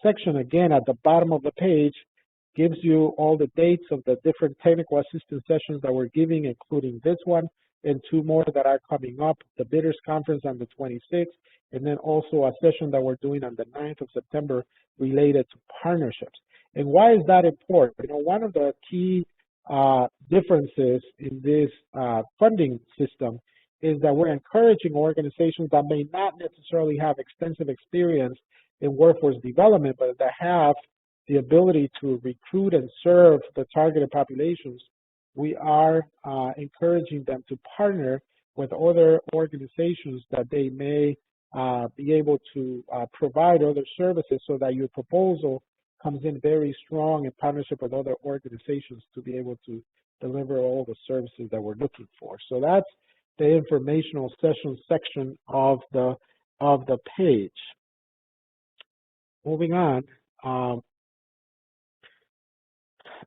section, again, at the bottom of the page, gives you all the dates of the different technical assistance sessions that we're giving, including this one and two more that are coming up, the Bidders Conference on the 26th, and then also a session that we're doing on the 9th of September related to partnerships. And why is that important? One of the key differences in this funding system is that we're encouraging organizations that may not necessarily have extensive experience in workforce development, but that have the ability to recruit and serve the targeted populations. We are encouraging them to partner with other organizations that they may be able to provide other services, so that your proposal comes in very strong in partnership with other organizations to be able to deliver all the services that we're looking for. So that's the informational session section of the page. Moving on.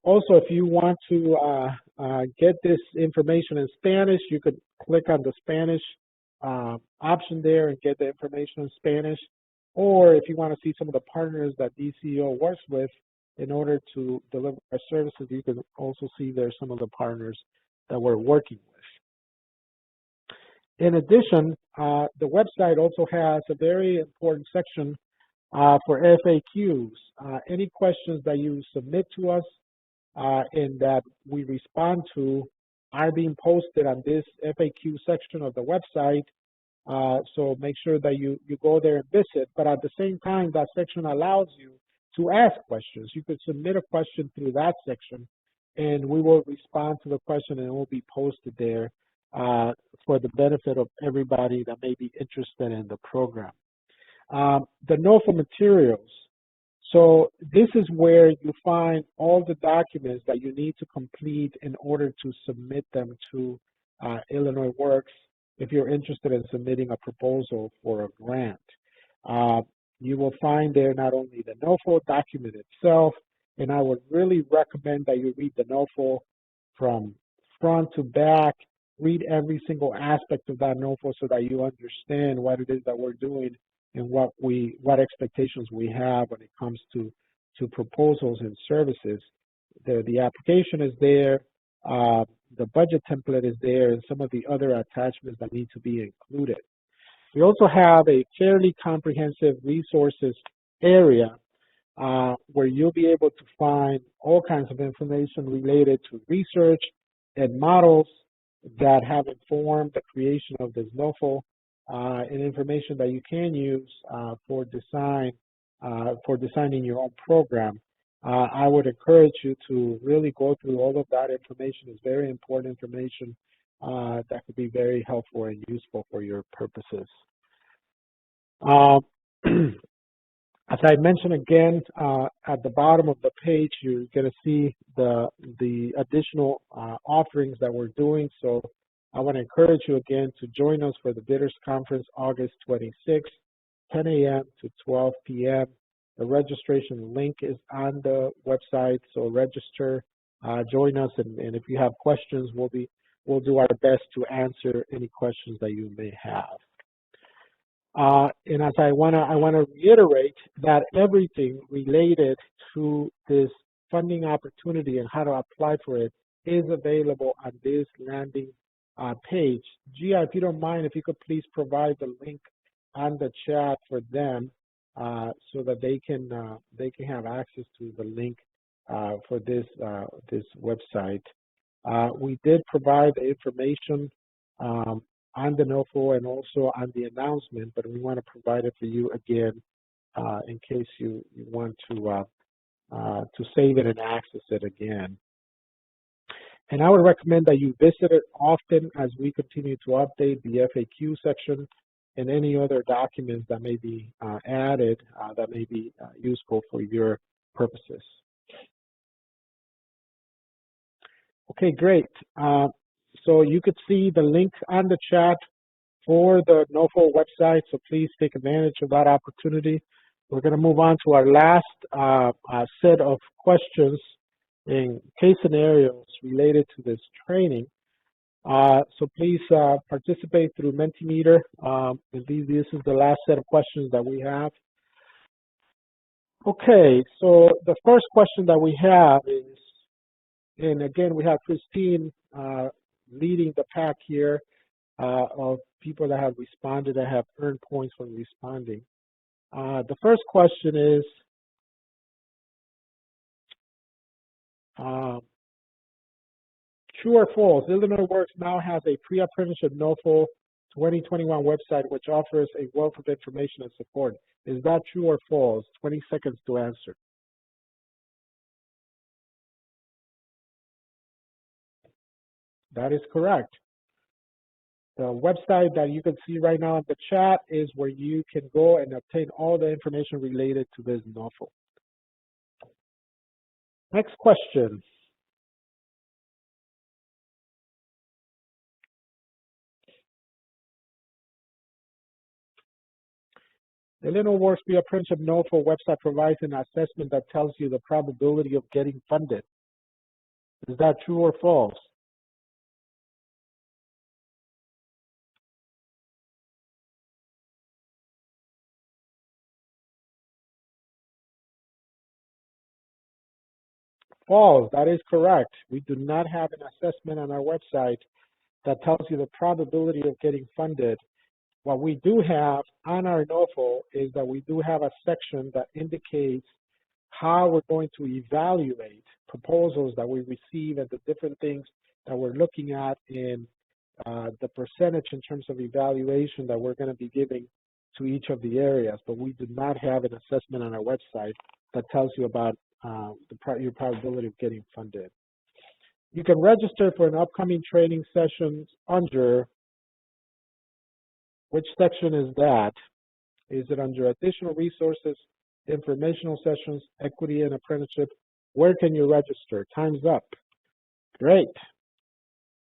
Also, if you want to get this information in Spanish, you could click on the Spanish option there and get the information in Spanish. Or if you want to see some of the partners that DCEO works with in order to deliver our services, you can also see there some of the partners that we're working with. In addition, the website also has a very important section for FAQs. Any questions that you submit to us and that we respond to are being posted on this FAQ section of the website. So make sure that you go there and visit. But at the same time, that section allows you to ask questions. You could submit a question through that section, and we will respond to the question, and it will be posted there for the benefit of everybody that may be interested in the program. The NOFA materials. So this is where you find all the documents that you need to complete in order to submit them to Illinois Works if you're interested in submitting a proposal for a grant. You will find there not only the NOFO document itself, and I would really recommend that you read the NOFO from front to back, read every single aspect of that NOFO so that you understand what it is that we're doing and what expectations we have when it comes to proposals and services. The application is there, the budget template is there, and some of the other attachments that need to be included. We also have a fairly comprehensive resources area where you'll be able to find all kinds of information related to research and models that have informed the creation of this NOFO, and information that you can use for designing your own program. I would encourage you to really go through all of that information. It's very important information that could be very helpful and useful for your purposes. As I mentioned again, at the bottom of the page, you're going to see the additional offerings that we're doing. So I want to encourage you again to join us for the Bidders Conference, August 26th, 10 a.m. to 12 p.m. The registration link is on the website, so register, join us, and if you have questions, we'll do our best to answer any questions that you may have. And as I want to reiterate that everything related to this funding opportunity and how to apply for it is available on this landing page. Gia, if you don't mind, if you could please provide the link on the chat for them so that they can have access to the link for this website. We did provide the information on the NOFO and also on the announcement, but we want to provide it for you again in case you want to save it and access it again. And I would recommend that you visit it often as we continue to update the FAQ section and any other documents that may be added that may be useful for your purposes. Okay, great. So you could see the link on the chat for the NOFO website, so please take advantage of that opportunity. We're going to move on to our last set of questions and case scenarios related to this training. So please participate through Mentimeter. This is the last set of questions that we have. Okay, so the first question that we have is, and again, we have Christine leading the pack here of people that have responded, that have earned points for responding. The first question is, true or false, Illinois Works now has a pre-apprenticeship NOFO 2021 website which offers a wealth of information and support. Is that true or false? 20 seconds to answer. That is correct. The website that you can see right now in the chat is where you can go and obtain all the information related to this NOFO. Next question. The Illinois Works Pre-apprenticeship NOFO website provides an assessment that tells you the probability of getting funded. Is that true or false? False. That is correct. We do not have an assessment on our website that tells you the probability of getting funded. What we do have on our NOFO is that we do have a section that indicates how we're going to evaluate proposals that we receive and the different things that we're looking at in the percentage in terms of evaluation that we're going to be giving to each of the areas. But we do not have an assessment on our website that tells you about your probability of getting funded. You can register for an upcoming training sessions under, which section is that? Is it under additional resources, informational sessions, equity and apprenticeship? Where can you register? Time's up. Great.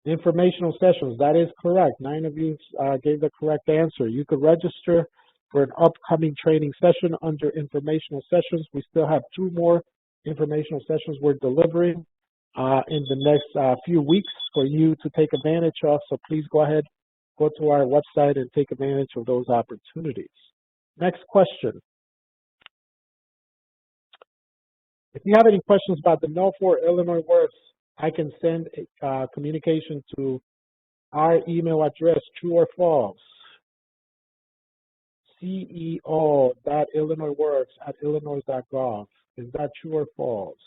Informational sessions, that is correct. 9 of you gave the correct answer. You could register for an upcoming training session under informational sessions. We still have 2 more informational sessions we're delivering in the next few weeks for you to take advantage of. So please go ahead, go to our website and take advantage of those opportunities. Next question. If you have any questions about the NO4 Illinois Works, I can send a communication to our email address, true or false. CEO.illinoisworks@illinois.gov. Is that true or false?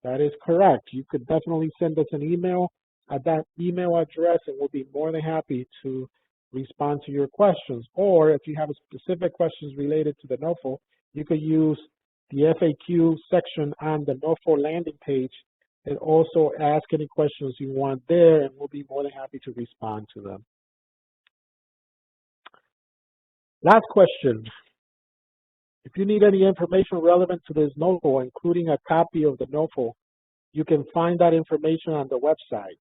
That is correct. You could definitely send us an email at that email address, and we'll be more than happy to respond to your questions. Or if you have specific questions related to the NOFO, you could use the FAQ section on the NOFO landing page and also ask any questions you want there, and we'll be more than happy to respond to them. Last question. If you need any information relevant to this NOFO, including a copy of the NOFO, you can find that information on the website.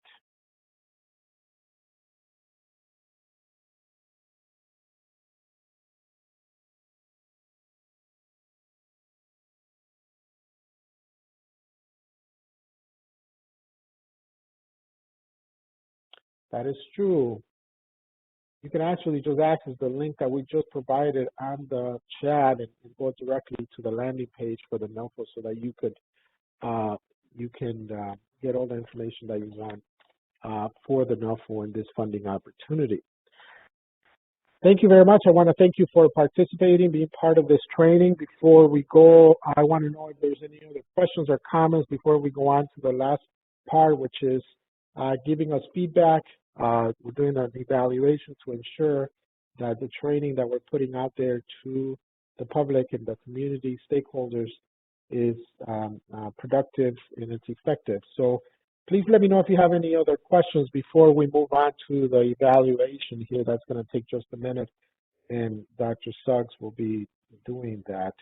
That is true. You can actually just access the link that we just provided on the chat and go directly to the landing page for the NOFO so that you can get all the information that you want for the NOFO and this funding opportunity. Thank you very much. I want to thank you for participating, being part of this training. Before we go, I want to know if there's any other questions or comments before we go on to the last part, which is giving us feedback. We're doing an evaluation to ensure that the training that we're putting out there to the public and the community stakeholders is productive and it's effective. So please let me know if you have any other questions before we move on to the evaluation here. That's going to take just a minute, and Dr. Suggs will be doing that.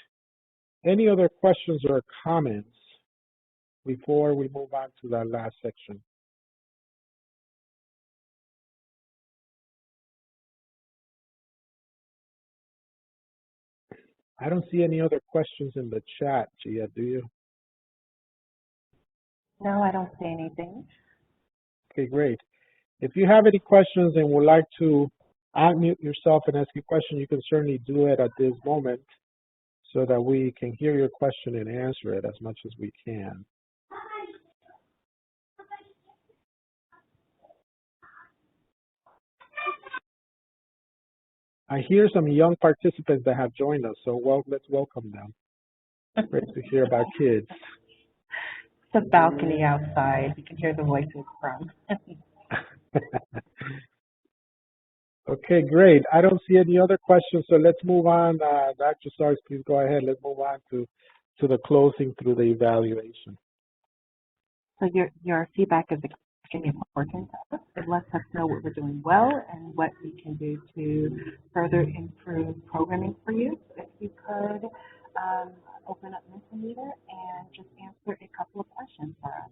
Any other questions or comments before we move on to that last section? I don't see any other questions in the chat, Gia, do you? No, I don't see anything. Okay, great. If you have any questions and would like to unmute yourself and ask a question, you can certainly do it at this moment so that we can hear your question and answer it as much as we can. I hear some young participants that have joined us, so let's welcome them. Great to hear about kids. It's a balcony outside. You can hear the voices from. Okay, great. I don't see any other questions, so let's move on. Dr. Suggs, please go ahead. Let's move on to the closing through the evaluation. So your feedback is extremely important to us. It lets us know what we're doing well and what we can do to further improve programming for you. So if you could open up Mentimeter and just answer a couple of questions for us.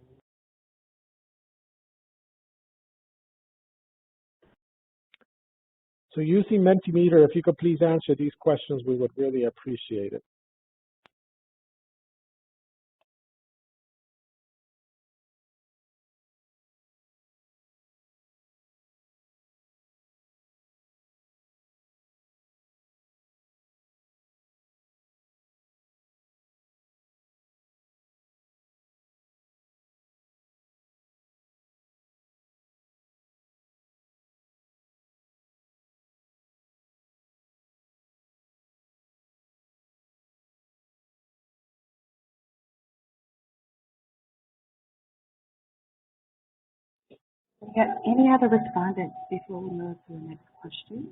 So using Mentimeter, if you could please answer these questions, we would really appreciate it. We got any other respondents before we move to the next question?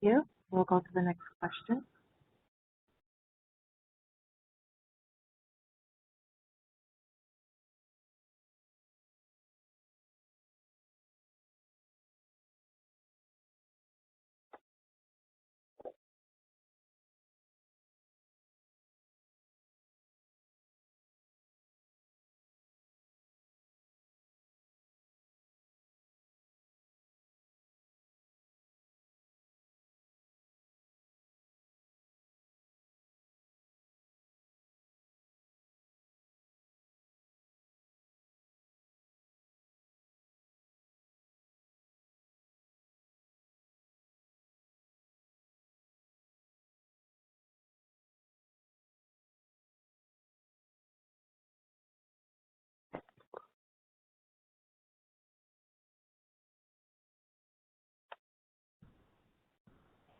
Thank you. We'll go to the next question.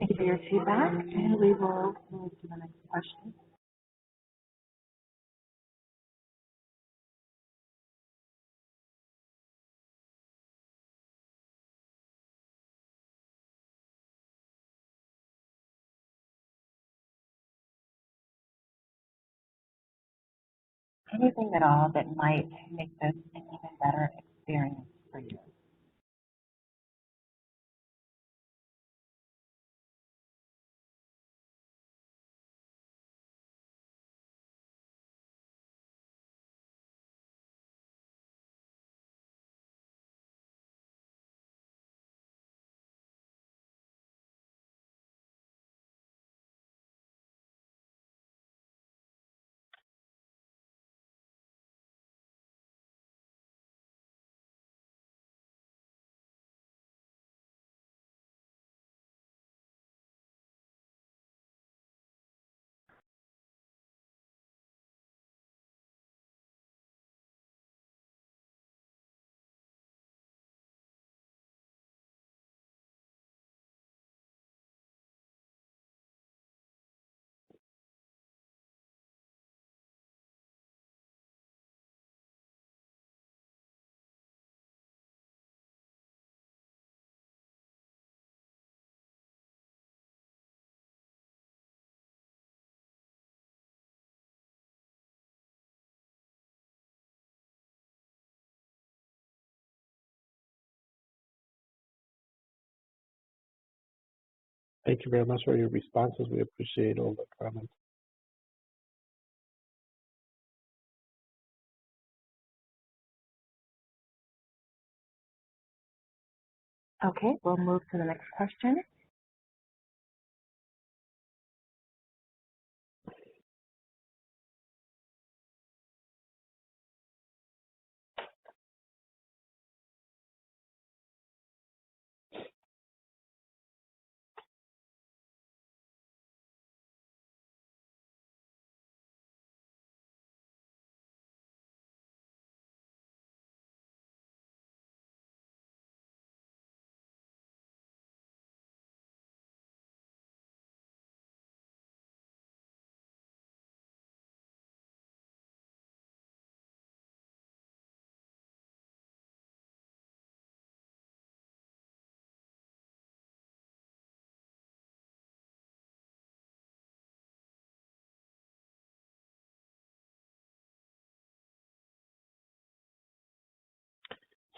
Thank you for your feedback, and we will move to the next question. Anything at all that might make this an even better experience for you? Thank you very much for your responses. We appreciate all the comments. Okay, we'll move to the next question.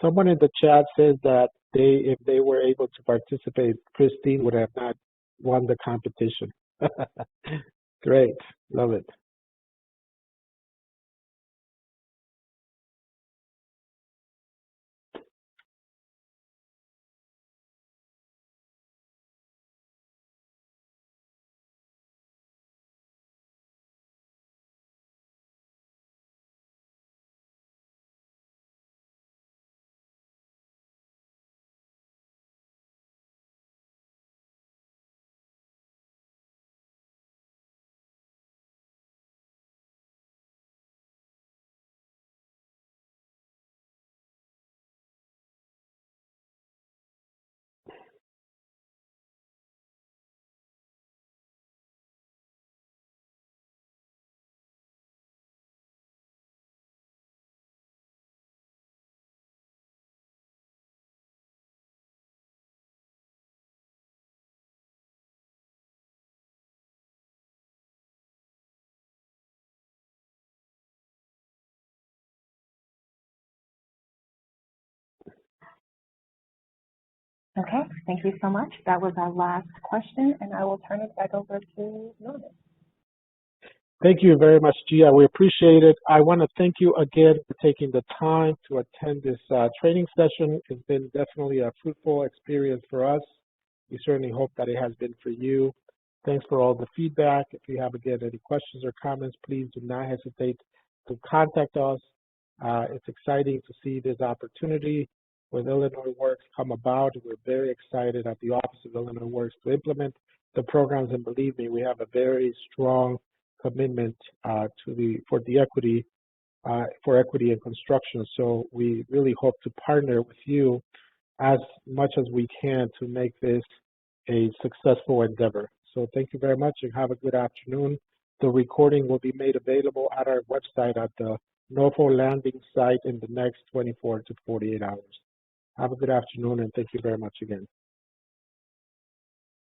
Someone in the chat says that if they were able to participate, Christine would have not won the competition. Great, love it. Okay, thank you so much. That was our last question, and I will turn it back over to Norman. Thank you very much, Gia. We appreciate it. I want to thank you again for taking the time to attend this training session. It's been definitely a fruitful experience for us. We certainly hope that it has been for you. Thanks for all the feedback. If you have, again, any questions or comments, please do not hesitate to contact us. It's exciting to see this opportunity with Illinois Works come about. We're very excited at the Office of Illinois Works to implement the programs, and believe me, we have a very strong commitment for equity in construction. So we really hope to partner with you as much as we can to make this a successful endeavor. So thank you very much and have a good afternoon. The recording will be made available at our website at the NOFO landing site in the next 24 to 48 hours. Have a good afternoon and thank you very much again.